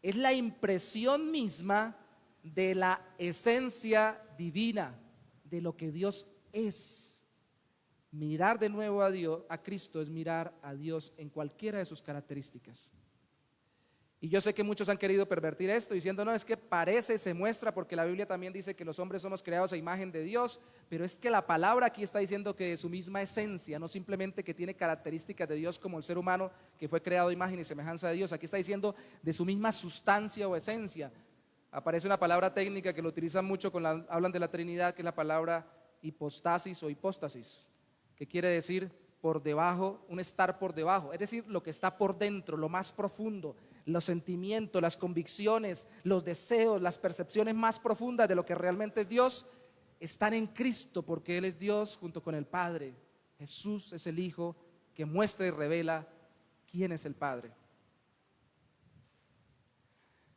es la impresión misma de la esencia divina, de lo que Dios es. Mirar de nuevo a Dios, a Cristo, es mirar a Dios en cualquiera de sus características. Y yo sé que muchos han querido pervertir esto diciendo, no, es que parece, se muestra, porque la Biblia también dice que los hombres somos creados a imagen de Dios, pero es que la palabra aquí está diciendo que de su misma esencia, no simplemente que tiene características de Dios como el ser humano que fue creado a imagen y semejanza de Dios, aquí está diciendo de su misma sustancia o esencia. Aparece una palabra técnica que lo utilizan mucho cuando hablan de la Trinidad, que es la palabra hipostasis o hipóstasis, que quiere decir por debajo, un estar por debajo, es decir, lo que está por dentro, lo más profundo, los sentimientos, las convicciones, los deseos, las percepciones más profundas de lo que realmente es Dios, están en Cristo, porque Él es Dios junto con el Padre. Jesús es el Hijo que muestra y revela quién es el Padre.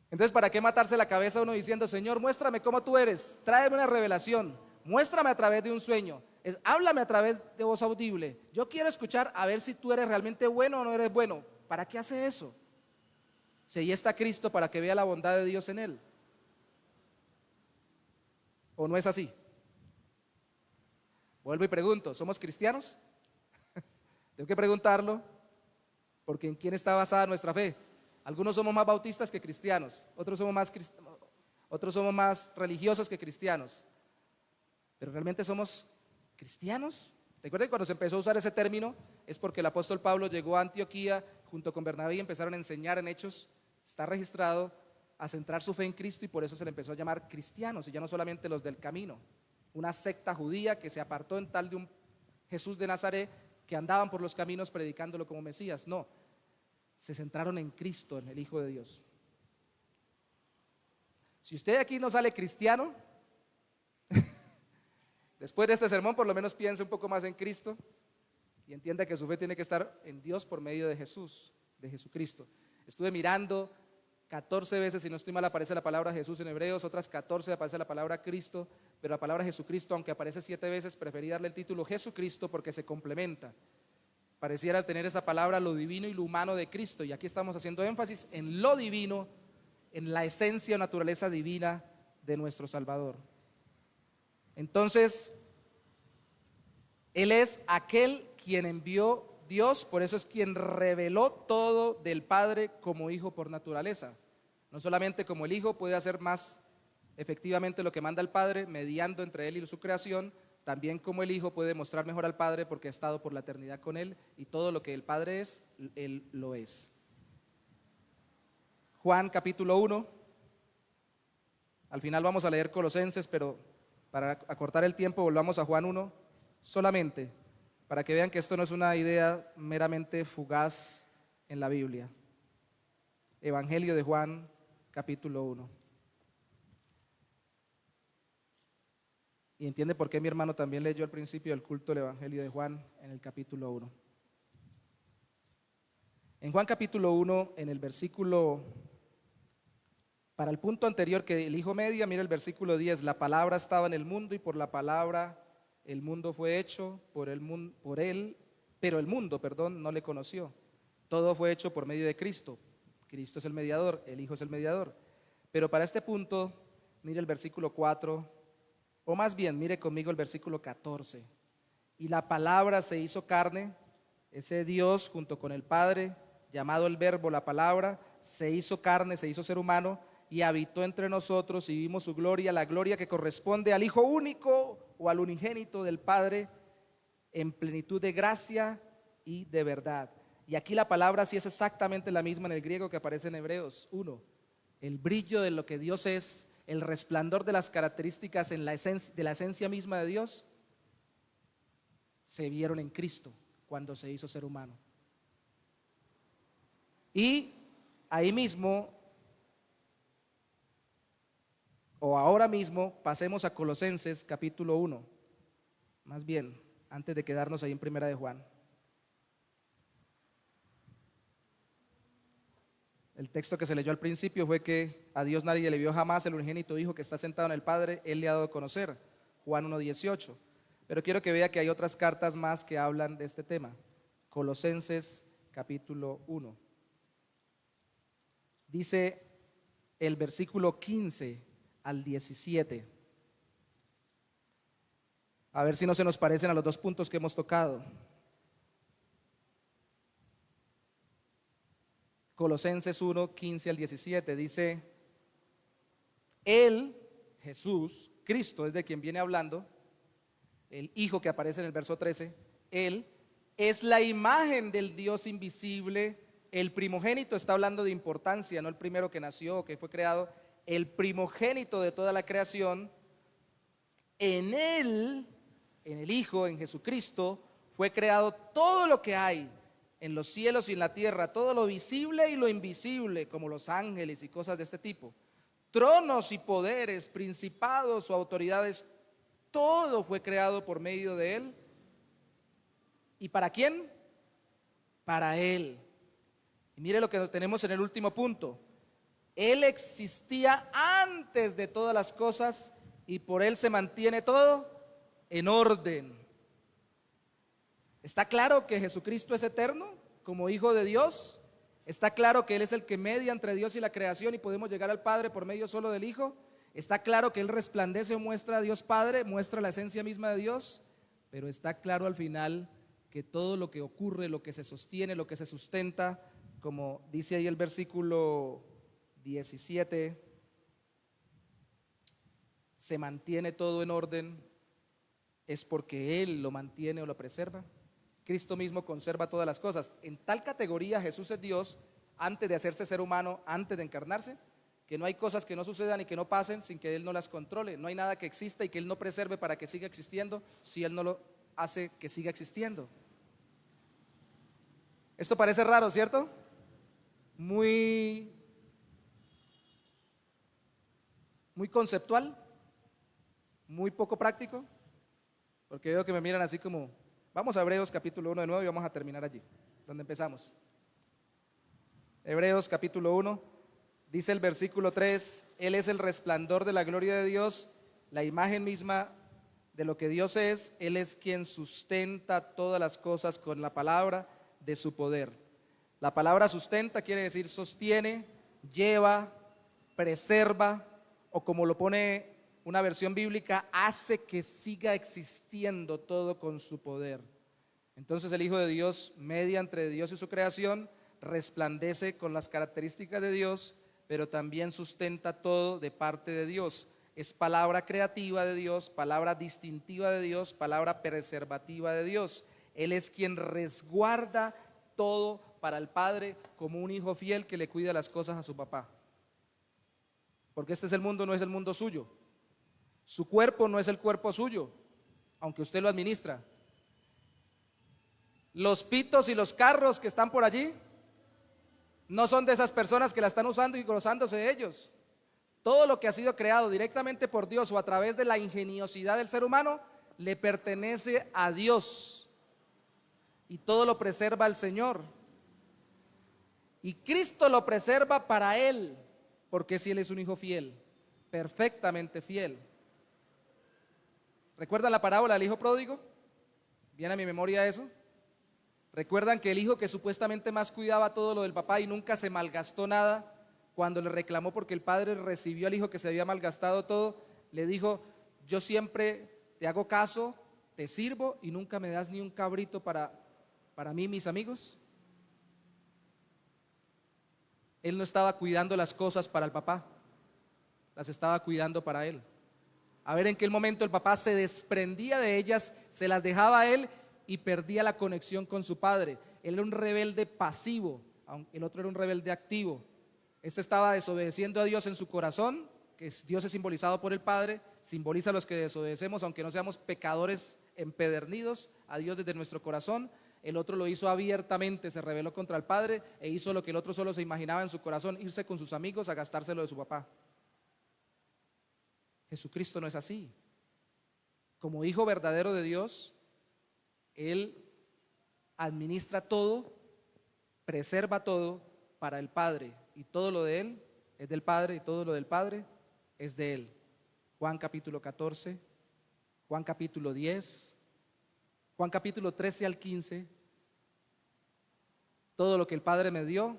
Entonces, ¿para qué matarse la cabeza uno diciendo, Señor, muéstrame cómo tú eres, tráeme una revelación, muéstrame a través de un sueño, háblame a través de voz audible? Yo quiero escuchar a ver si tú eres realmente bueno o no eres bueno. ¿Para qué hace eso? Si ahí está Cristo para que vea la bondad de Dios en él. ¿O no es así? Vuelvo y pregunto, ¿somos cristianos? Tengo que preguntarlo, porque ¿en quién está basada nuestra fe? Algunos somos más bautistas que cristianos, otros somos más religiosos que cristianos. ¿Pero realmente somos cristianos? Recuerden que cuando se empezó a usar ese término es porque el apóstol Pablo llegó a Antioquía junto con Bernabé y empezaron a enseñar en Hechos, está registrado, a centrar su fe en Cristo, y por eso se le empezó a llamar cristianos, y ya no solamente los del camino, una secta judía que se apartó en tal de un Jesús de Nazaret que andaban por los caminos predicándolo como Mesías. No, se centraron en Cristo, en el Hijo de Dios. Si usted aquí no sale cristiano, después de este sermón por lo menos piense un poco más en Cristo y entienda que su fe tiene que estar en Dios por medio de Jesús, de Jesucristo. Estuve mirando 14 veces, si no estoy mal, aparece la palabra Jesús en Hebreos, otras 14 aparece la palabra Cristo, pero la palabra Jesucristo, aunque aparece 7 veces, preferí darle el título Jesucristo porque se complementa. Pareciera tener esa palabra lo divino y lo humano de Cristo, y aquí estamos haciendo énfasis en lo divino, en la esencia o naturaleza divina de nuestro Salvador. Entonces, Él es aquel quien envió Dios, por eso es quien reveló todo del Padre como Hijo por naturaleza. No solamente como el Hijo puede hacer más efectivamente lo que manda el Padre, mediando entre Él y su creación, también como el Hijo puede mostrar mejor al Padre porque ha estado por la eternidad con Él y todo lo que el Padre es, Él lo es. Juan capítulo 1, al final vamos a leer Colosenses, pero para acortar el tiempo volvamos a Juan 1 solamente, para que vean que esto no es una idea meramente fugaz en la Biblia. Evangelio de Juan capítulo 1. Y entiende por qué mi hermano también leyó al principio del culto el Evangelio de Juan en el capítulo 1. En Juan capítulo 1, en el versículo, para el punto anterior que el Hijo media, mira el versículo 10, la palabra estaba en el mundo y por la palabra el mundo fue hecho, por él, pero el mundo, no le conoció. Todo fue hecho por medio de Cristo. Cristo es el mediador, el Hijo es el mediador. Pero para este punto, mire el versículo 4, o más bien, mire conmigo el versículo 14. Y la palabra se hizo carne, ese Dios junto con el Padre, llamado el Verbo, la palabra, se hizo carne, se hizo ser humano y habitó entre nosotros y vimos su gloria, la gloria que corresponde al Hijo único o al unigénito del Padre, en plenitud de gracia y de verdad. Y aquí la palabra sí es exactamente la misma en el griego que aparece en Hebreos 1. El brillo de lo que Dios es, el resplandor de las características de la esencia misma de Dios, se vieron en Cristo cuando se hizo ser humano. Y ahí mismo, o ahora mismo, pasemos a Colosenses capítulo 1, más bien, antes de quedarnos ahí en Primera de Juan. El texto que se leyó al principio fue que a Dios nadie le vio jamás, el unigénito Hijo que está sentado en el Padre, Él le ha dado a conocer, Juan 1:18. Pero quiero que vea que hay otras cartas más que hablan de este tema. Colosenses capítulo 1. Dice el versículo 15 al 17. A ver si no se nos parecen a los dos puntos que hemos tocado. Colosenses 1, 15 al 17 dice: Él, Jesús, Cristo es de quien viene hablando, el Hijo que aparece en el verso 13, Él es la imagen del Dios invisible, el primogénito. Está hablando de importancia, no el primero que nació, que fue creado, el primogénito de toda la creación. En Él, en el Hijo, en Jesucristo, fue creado todo lo que hay en los cielos y en la tierra, todo lo visible y lo invisible, como los ángeles y cosas de este tipo, tronos y poderes, principados o autoridades, todo fue creado por medio de Él. ¿Y para quién? Para Él. Y mire lo que tenemos en el último punto: Él existía antes de todas las cosas y por Él se mantiene todo en orden. ¿Está claro que Jesucristo es eterno como Hijo de Dios? ¿Está claro que Él es el que media entre Dios y la creación y podemos llegar al Padre por medio solo del Hijo? ¿Está claro que Él resplandece o muestra a Dios Padre, muestra la esencia misma de Dios? Pero está claro al final que todo lo que ocurre, lo que se sostiene, lo que se sustenta, como dice ahí el versículo 17, se mantiene todo en orden, es porque Él lo mantiene o lo preserva. Cristo mismo conserva todas las cosas. En tal categoría Jesús es Dios antes de hacerse ser humano, antes de encarnarse, que no hay cosas que no sucedan y que no pasen sin que Él no las controle. No hay nada que exista y que Él no preserve para que siga existiendo si Él no lo hace que siga existiendo. Esto parece raro, ¿cierto? Muy conceptual, muy poco práctico, porque veo que me miran así como... Vamos a Hebreos capítulo 1 de nuevo y vamos a terminar allí, donde empezamos. Hebreos capítulo 1, dice el versículo 3, Él es el resplandor de la gloria de Dios, la imagen misma de lo que Dios es. Él es quien sustenta todas las cosas con la palabra de su poder. La palabra sustenta quiere decir sostiene, lleva, preserva, o como lo pone una versión bíblica, hace que siga existiendo todo con su poder. Entonces el Hijo de Dios, media entre Dios y su creación, resplandece con las características de Dios, pero también sustenta todo de parte de Dios. es palabra creativa de Dios, palabra distintiva de Dios, palabra preservativa de Dios. Él es quien resguarda todo para el Padre, como un hijo fiel que le cuida las cosas a su papá. Porque este es el mundo, no es el mundo suyo. Su cuerpo no es el cuerpo suyo, aunque usted lo administra. Los pitos y los carros que están por allí no son de esas personas que la están usando y gozándose de ellos. Todo lo que ha sido creado directamente por Dios o a través de la ingeniosidad del ser humano le pertenece a Dios, y todo lo preserva el Señor. Y Cristo lo preserva para Él, porque si Él es un hijo fiel, perfectamente fiel. ¿Recuerdan la parábola del hijo pródigo? ¿Viene a mi memoria eso? ¿Recuerdan que el hijo que supuestamente más cuidaba todo lo del papá y nunca se malgastó nada, cuando le reclamó porque el padre recibió al hijo que se había malgastado todo, le dijo: yo siempre te hago caso, te sirvo y nunca me das ni un cabrito para mí y mis amigos? Él no estaba cuidando las cosas para el papá, las estaba cuidando para él. A ver en qué momento el papá se desprendía de ellas, se las dejaba a él y perdía la conexión con su padre. Él era un rebelde pasivo, aunque el otro era un rebelde activo. Este estaba desobedeciendo a Dios en su corazón, que Dios es simbolizado por el Padre, simboliza a los que desobedecemos, aunque no seamos pecadores empedernidos, a Dios desde nuestro corazón. El otro lo hizo abiertamente, se rebeló contra el Padre e hizo lo que el otro solo se imaginaba en su corazón: irse con sus amigos a gastárselo de su papá. Jesucristo no es así. Como hijo verdadero de Dios, Él administra todo, preserva todo para el Padre, y todo lo de Él es del Padre y todo lo del Padre es de Él. Juan capítulo 14, Juan capítulo 10, Juan capítulo 13 al 15. Todo lo que el Padre me dio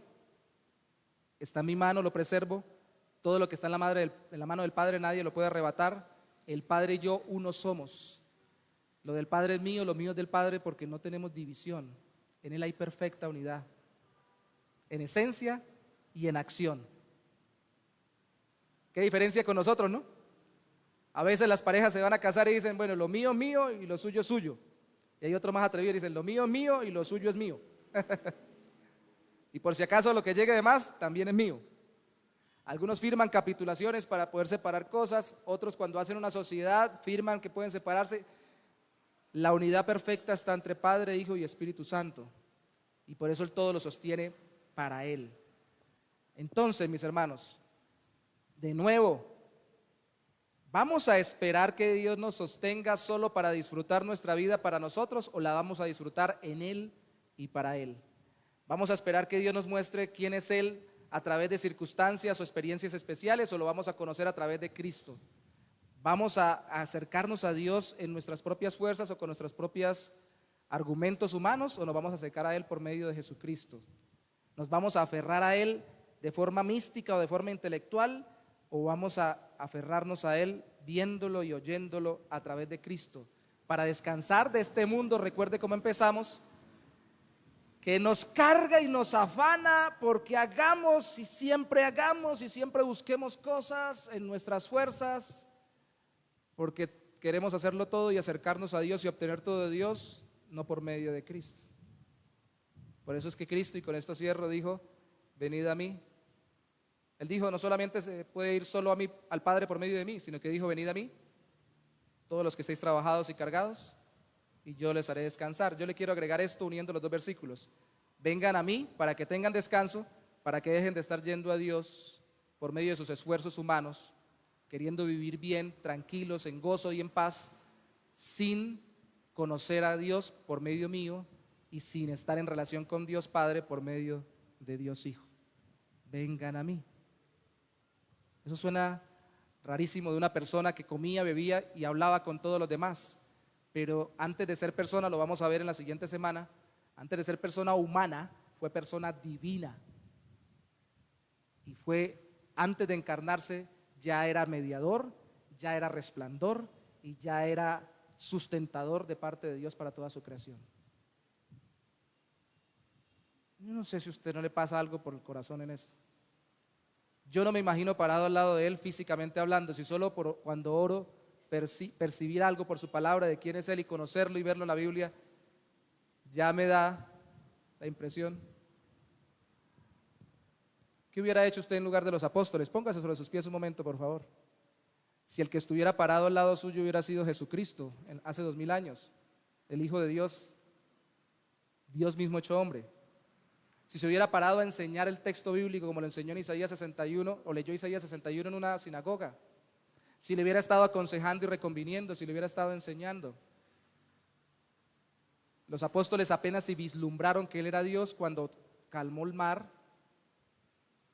está en mi mano, lo preservo. Todo lo que está en la mano del Padre nadie lo puede arrebatar. El Padre y yo uno somos. Lo del Padre es mío, lo mío es del Padre, porque no tenemos división. En Él hay perfecta unidad, en esencia y en acción. Qué diferencia con nosotros, ¿no? A veces las parejas se van a casar y dicen: bueno, lo mío es mío y lo suyo es suyo. Y hay otros más atrevidos y dicen: lo mío es mío y lo suyo es mío. Y por si acaso lo que llegue de más también es mío. Algunos firman capitulaciones para poder separar cosas, otros cuando hacen una sociedad firman que pueden separarse. La unidad perfecta está entre Padre, Hijo y Espíritu Santo, y por eso Él todo lo sostiene para Él. Entonces, mis hermanos, de nuevo, ¿vamos a esperar que Dios nos sostenga solo para disfrutar nuestra vida para nosotros, o la vamos a disfrutar en Él y para Él? ¿Vamos a esperar que Dios nos muestre quién es Él a través de circunstancias o experiencias especiales, o lo vamos a conocer a través de Cristo? ¿Vamos a acercarnos a Dios en nuestras propias fuerzas o con nuestros propios argumentos humanos, o nos vamos a acercar a Él por medio de Jesucristo? ¿Nos vamos a aferrar a Él de forma mística o de forma intelectual, o vamos a aferrarnos a Él viéndolo y oyéndolo a través de Cristo? Para descansar de este mundo, recuerde cómo empezamos, que nos carga y nos afana porque hagamos y siempre busquemos cosas en nuestras fuerzas, porque queremos hacerlo todo y acercarnos a Dios y obtener todo de Dios, no por medio de Cristo. Por eso es que Cristo, y con esto cierro, dijo: venid a mí. Él dijo: no solamente se puede ir solo a mí, al Padre, por medio de mí, sino que dijo: venid a mí, todos los que estéis trabajados y cargados, y yo les haré descansar. Yo le quiero agregar esto uniendo los dos versículos: vengan a mí para que tengan descanso, para que dejen de estar yendo a Dios por medio de sus esfuerzos humanos, queriendo vivir bien, tranquilos, en gozo y en paz, sin conocer a Dios por medio mío y sin estar en relación con Dios Padre por medio de Dios Hijo. Vengan a mí. Eso suena rarísimo de una persona que comía, bebía y hablaba con todos los demás, pero antes de ser persona, lo vamos a ver en la siguiente semana, antes de ser persona humana, fue persona divina. Y antes de encarnarse, ya era mediador, ya era resplandor y ya era sustentador de parte de Dios para toda su creación. Yo no sé si a usted no le pasa algo por el corazón en esto. Yo no me imagino parado al lado de Él físicamente hablando, si solo cuando oro percibir algo por su palabra de quién es Él y conocerlo y verlo en la Biblia, ya me da la impresión. ¿Qué hubiera hecho usted en lugar de los apóstoles? Póngase sobre sus pies un momento, por favor. Si el que estuviera parado al lado suyo hubiera sido Jesucristo hace 2000 años, el Hijo de Dios, Dios mismo hecho hombre. Si se hubiera parado a enseñar el texto bíblico como lo enseñó en Isaías 61 o leyó Isaías 61 en una sinagoga, si le hubiera estado aconsejando y reconviniendo, si le hubiera estado enseñando. Los apóstoles apenas si vislumbraron que Él era Dios cuando calmó el mar,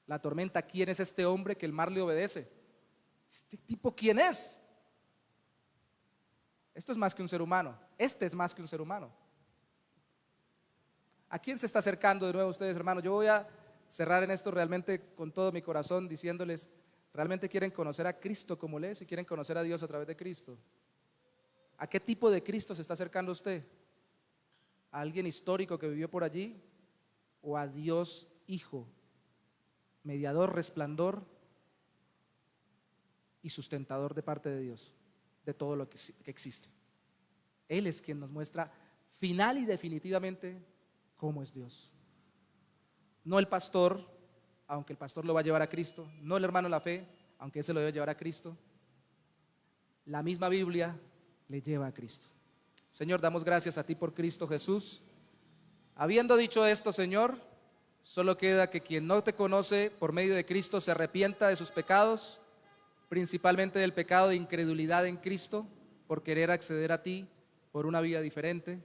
la tormenta. ¿Quién es este hombre que el mar le obedece? ¿Este tipo quién es? Esto es más que un ser humano. Este es más que un ser humano. ¿A quién se está acercando de nuevo ustedes, hermanos? Yo voy a cerrar en esto realmente con todo mi corazón diciéndoles, ¿realmente quieren conocer a Cristo como Él es y quieren conocer a Dios a través de Cristo? ¿A qué tipo de Cristo se está acercando usted? ¿A alguien histórico que vivió por allí? ¿O a Dios Hijo, mediador, resplandor y sustentador de parte de Dios, de todo lo que existe? Él es quien nos muestra final y definitivamente cómo es Dios. No el pastor, aunque el pastor lo va a llevar a Cristo, no el hermano en la fe, aunque ese lo debe llevar a Cristo. La misma Biblia le lleva a Cristo. Señor, damos gracias a ti por Cristo Jesús. Habiendo dicho esto, Señor, solo queda que quien no te conoce por medio de Cristo se arrepienta de sus pecados, principalmente del pecado de incredulidad en Cristo, por querer acceder a ti por una vía diferente,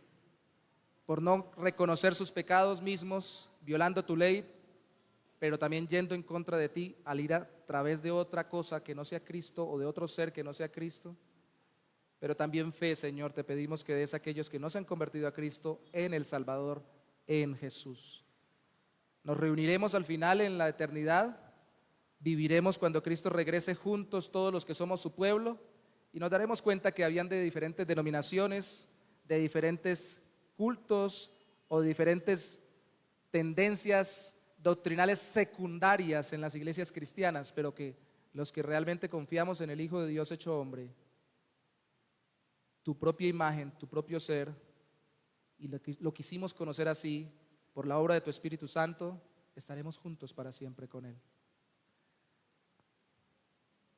por no reconocer sus pecados mismos, violando tu ley, pero también yendo en contra de ti al ir a través de otra cosa que no sea Cristo o de otro ser que no sea Cristo. Pero también fe, Señor, te pedimos que des a aquellos que no se han convertido a Cristo en el Salvador, en Jesús. Nos reuniremos al final en la eternidad, viviremos cuando Cristo regrese juntos todos los que somos su pueblo y nos daremos cuenta que habían de diferentes denominaciones, de diferentes cultos o de diferentes tendencias doctrinales secundarias en las iglesias cristianas, pero que los que realmente confiamos en el Hijo de Dios hecho hombre, tu propia imagen, tu propio ser, y lo quisimos conocer así, por la obra de tu Espíritu Santo, estaremos juntos para siempre con Él.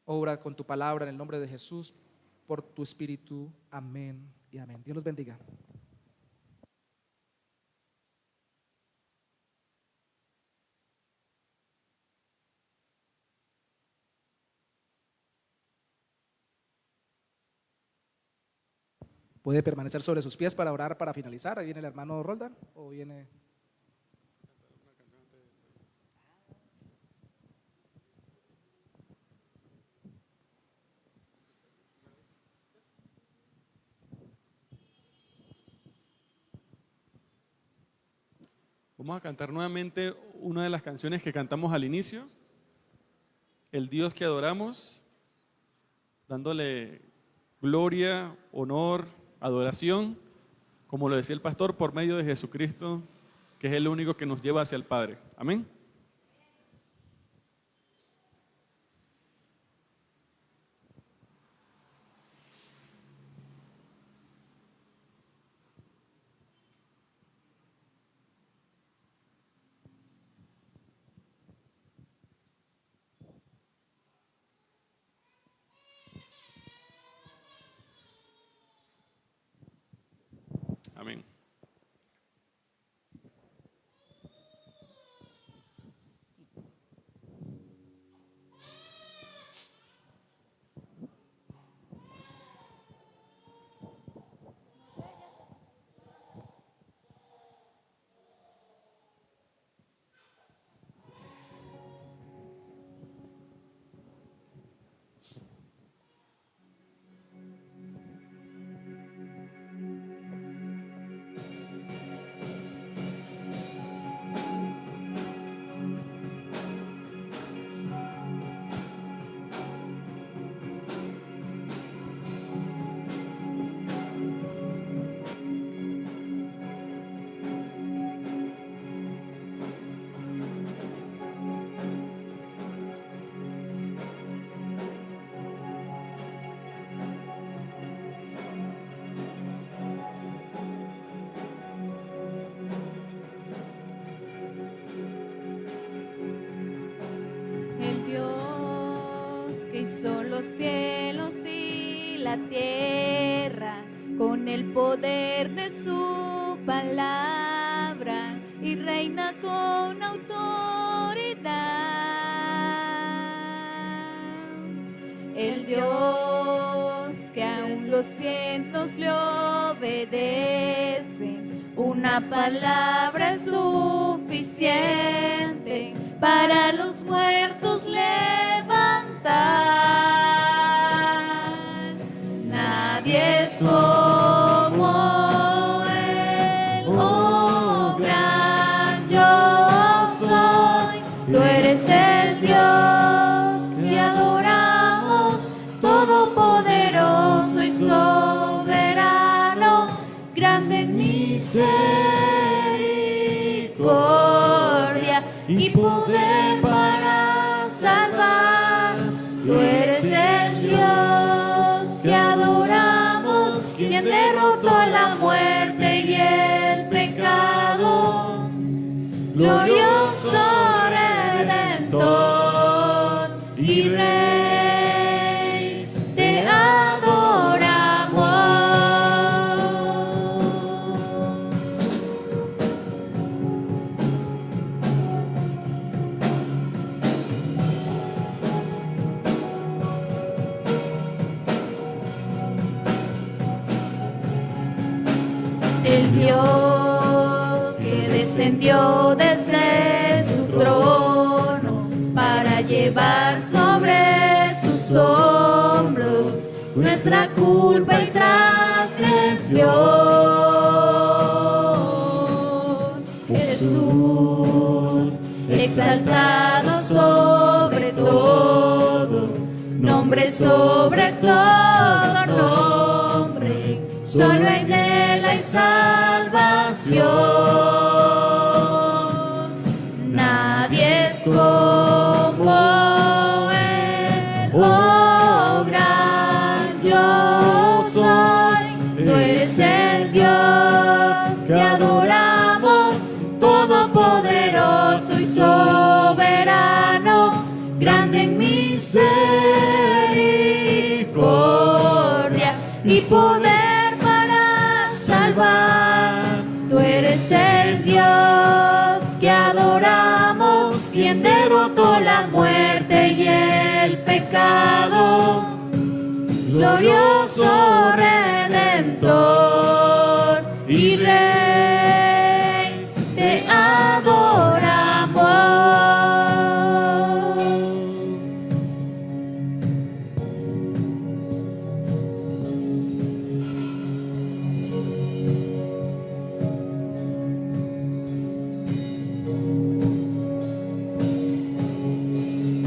Obra con tu palabra en el nombre de Jesús, por tu Espíritu. Amén y amén. Dios los bendiga. Puede permanecer sobre sus pies para orar, para finalizar. Ahí viene el hermano Roldán, o viene... Vamos a cantar nuevamente una de las canciones que cantamos al inicio, El Dios que adoramos, dándole gloria, honor, adoración, como lo decía el pastor, por medio de Jesucristo, que es el único que nos lleva hacia el Padre. Amén. Amén. Hizo los cielos y la tierra con el poder de su palabra y reina con autoridad. El Dios que aún los vientos le obedecen, una palabra es suficiente para los muertos levantar. Nadie es como Él, oh gran yo soy. Tú eres el Dios que adoramos, todopoderoso y soberano, grande en misericordia y poder para salvar. Tú eres el Dios que adoramos, quien derrotó la muerte y el pecado. Glorioso Redentor y Rey, te adoramos. El Dios que descendió desde su trono para llevar sobre sus hombros nuestra culpa y transgresión. Jesús, exaltado sobre todo, nombre sobre todo nombre, solo en Él hay salvación. Nadie es como Él, oh gran yo soy. Tú eres el Dios que adoramos, todopoderoso y soberano, grande en misericordia y poder para salvar. Tú eres el Dios que adoramos, quien derrotó la muerte y el pecado. Glorioso Redentor y Rey, te adoramos.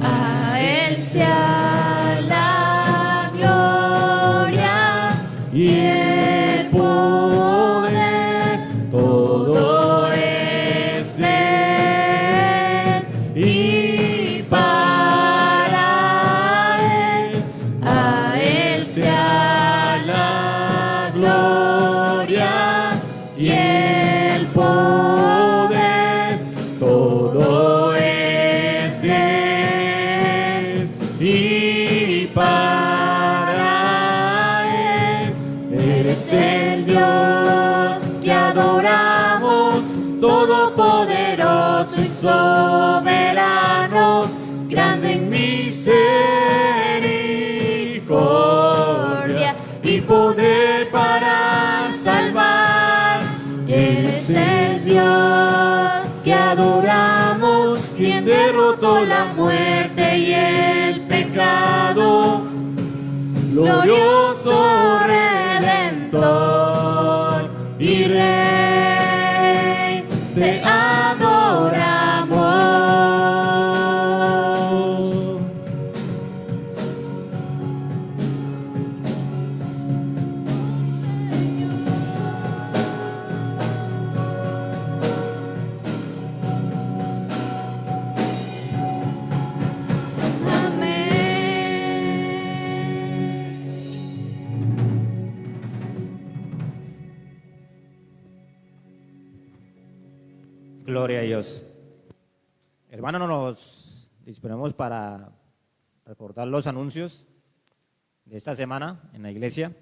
A Él sea la gloria y el poder, todo es de Él y para Él. A Él sea la gloria y el poder, todo es de Él y para Él. Eres el Dios que adoramos, todopoderoso y soberano, grande en misericordia y poder para salvar. Eres el Dios que adoramos, quien derrotó la muerte y el pecado. Glorioso Redentor y Rey, te adoramos. Gloria a Dios. Hermano, nos disponemos para recordar los anuncios de esta semana en la iglesia.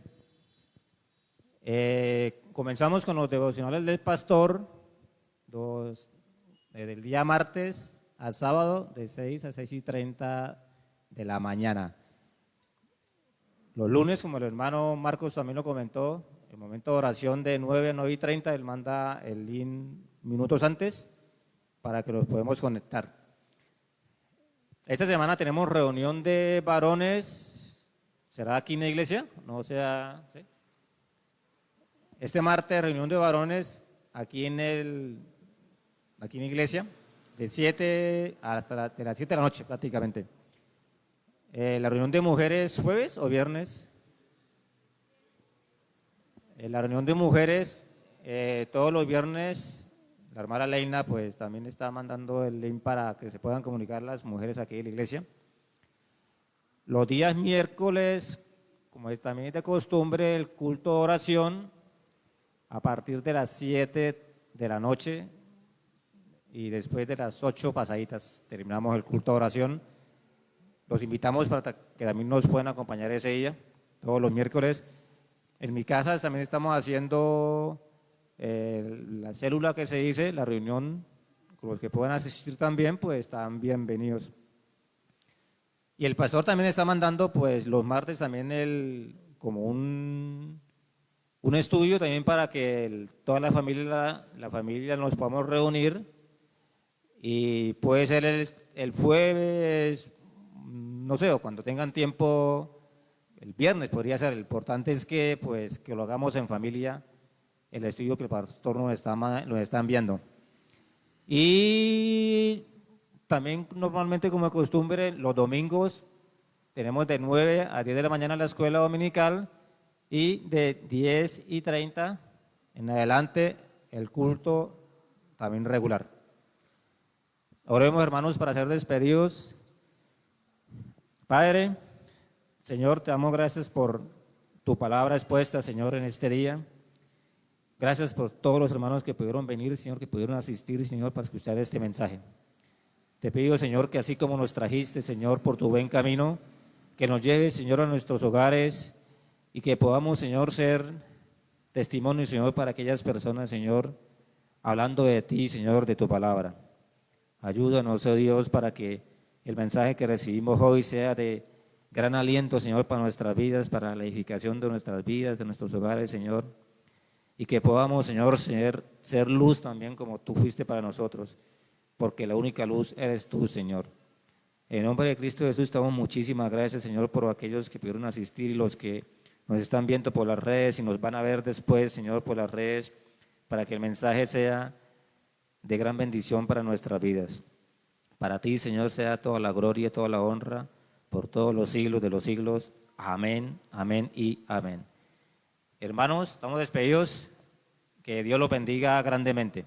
Comenzamos con los devocionales del pastor, del día martes al sábado, de 6 a 6:30 de la mañana. Los lunes, como el hermano Marcos también lo comentó, el momento de oración de 9 a 9:30, él manda el link minutos antes para que los podamos conectar. Esta semana tenemos reunión de varones, ¿será aquí en la iglesia? No sea, ¿sí? Este martes reunión de varones aquí en la iglesia, de 7 hasta de las 7 de la noche prácticamente. La reunión de mujeres jueves o viernes. La reunión de mujeres todos los viernes. La hermana Leina pues también está mandando el link para que se puedan comunicar las mujeres aquí en la iglesia. Los días miércoles, como también es de costumbre, el culto de oración a partir de las 7 de la noche y después de las 8 pasaditas terminamos el culto de oración. Los invitamos para que también nos puedan acompañar ese día, todos los miércoles. En mi casa también estamos haciendo la célula que se dice, la reunión, con los que puedan asistir también, pues están bienvenidos. Y el pastor también está mandando, pues los martes también como un estudio también para que toda la familia nos podamos reunir, y puede ser el jueves, no sé, o cuando tengan tiempo, el viernes podría ser. Lo importante es que lo hagamos en familia, el estudio que el pastor nos está enviando. Y también normalmente, como de costumbre, los domingos tenemos de 9 a 10 de la mañana la escuela dominical, y de 10:30 en adelante el culto también regular. Oremos, hermanos, para ser despedidos. Padre, Señor, te damos gracias por tu palabra expuesta, Señor, en este día. Gracias por todos los hermanos que pudieron venir, Señor, que pudieron asistir, Señor, para escuchar este mensaje. Te pido, Señor, que así como nos trajiste, Señor, por tu buen camino, que nos lleves, Señor, a nuestros hogares y que podamos, Señor, ser testimonio, Señor, para aquellas personas, Señor, hablando de ti, Señor, de tu palabra. Ayúdanos, oh Dios, para que el mensaje que recibimos hoy sea de gran aliento, Señor, para nuestras vidas, para la edificación de nuestras vidas, de nuestros hogares, Señor, y que podamos, Señor, ser luz también como tú fuiste para nosotros, porque la única luz eres tú, Señor. En nombre de Cristo Jesús te damos muchísimas gracias, Señor, por aquellos que pudieron asistir y los que nos están viendo por las redes y nos van a ver después, Señor, por las redes, para que el mensaje sea de gran bendición para nuestras vidas. Para ti, Señor, sea toda la gloria y toda la honra por todos los siglos de los siglos. Amén, amén y amén. Hermanos, estamos despedidos. Que Dios los bendiga grandemente.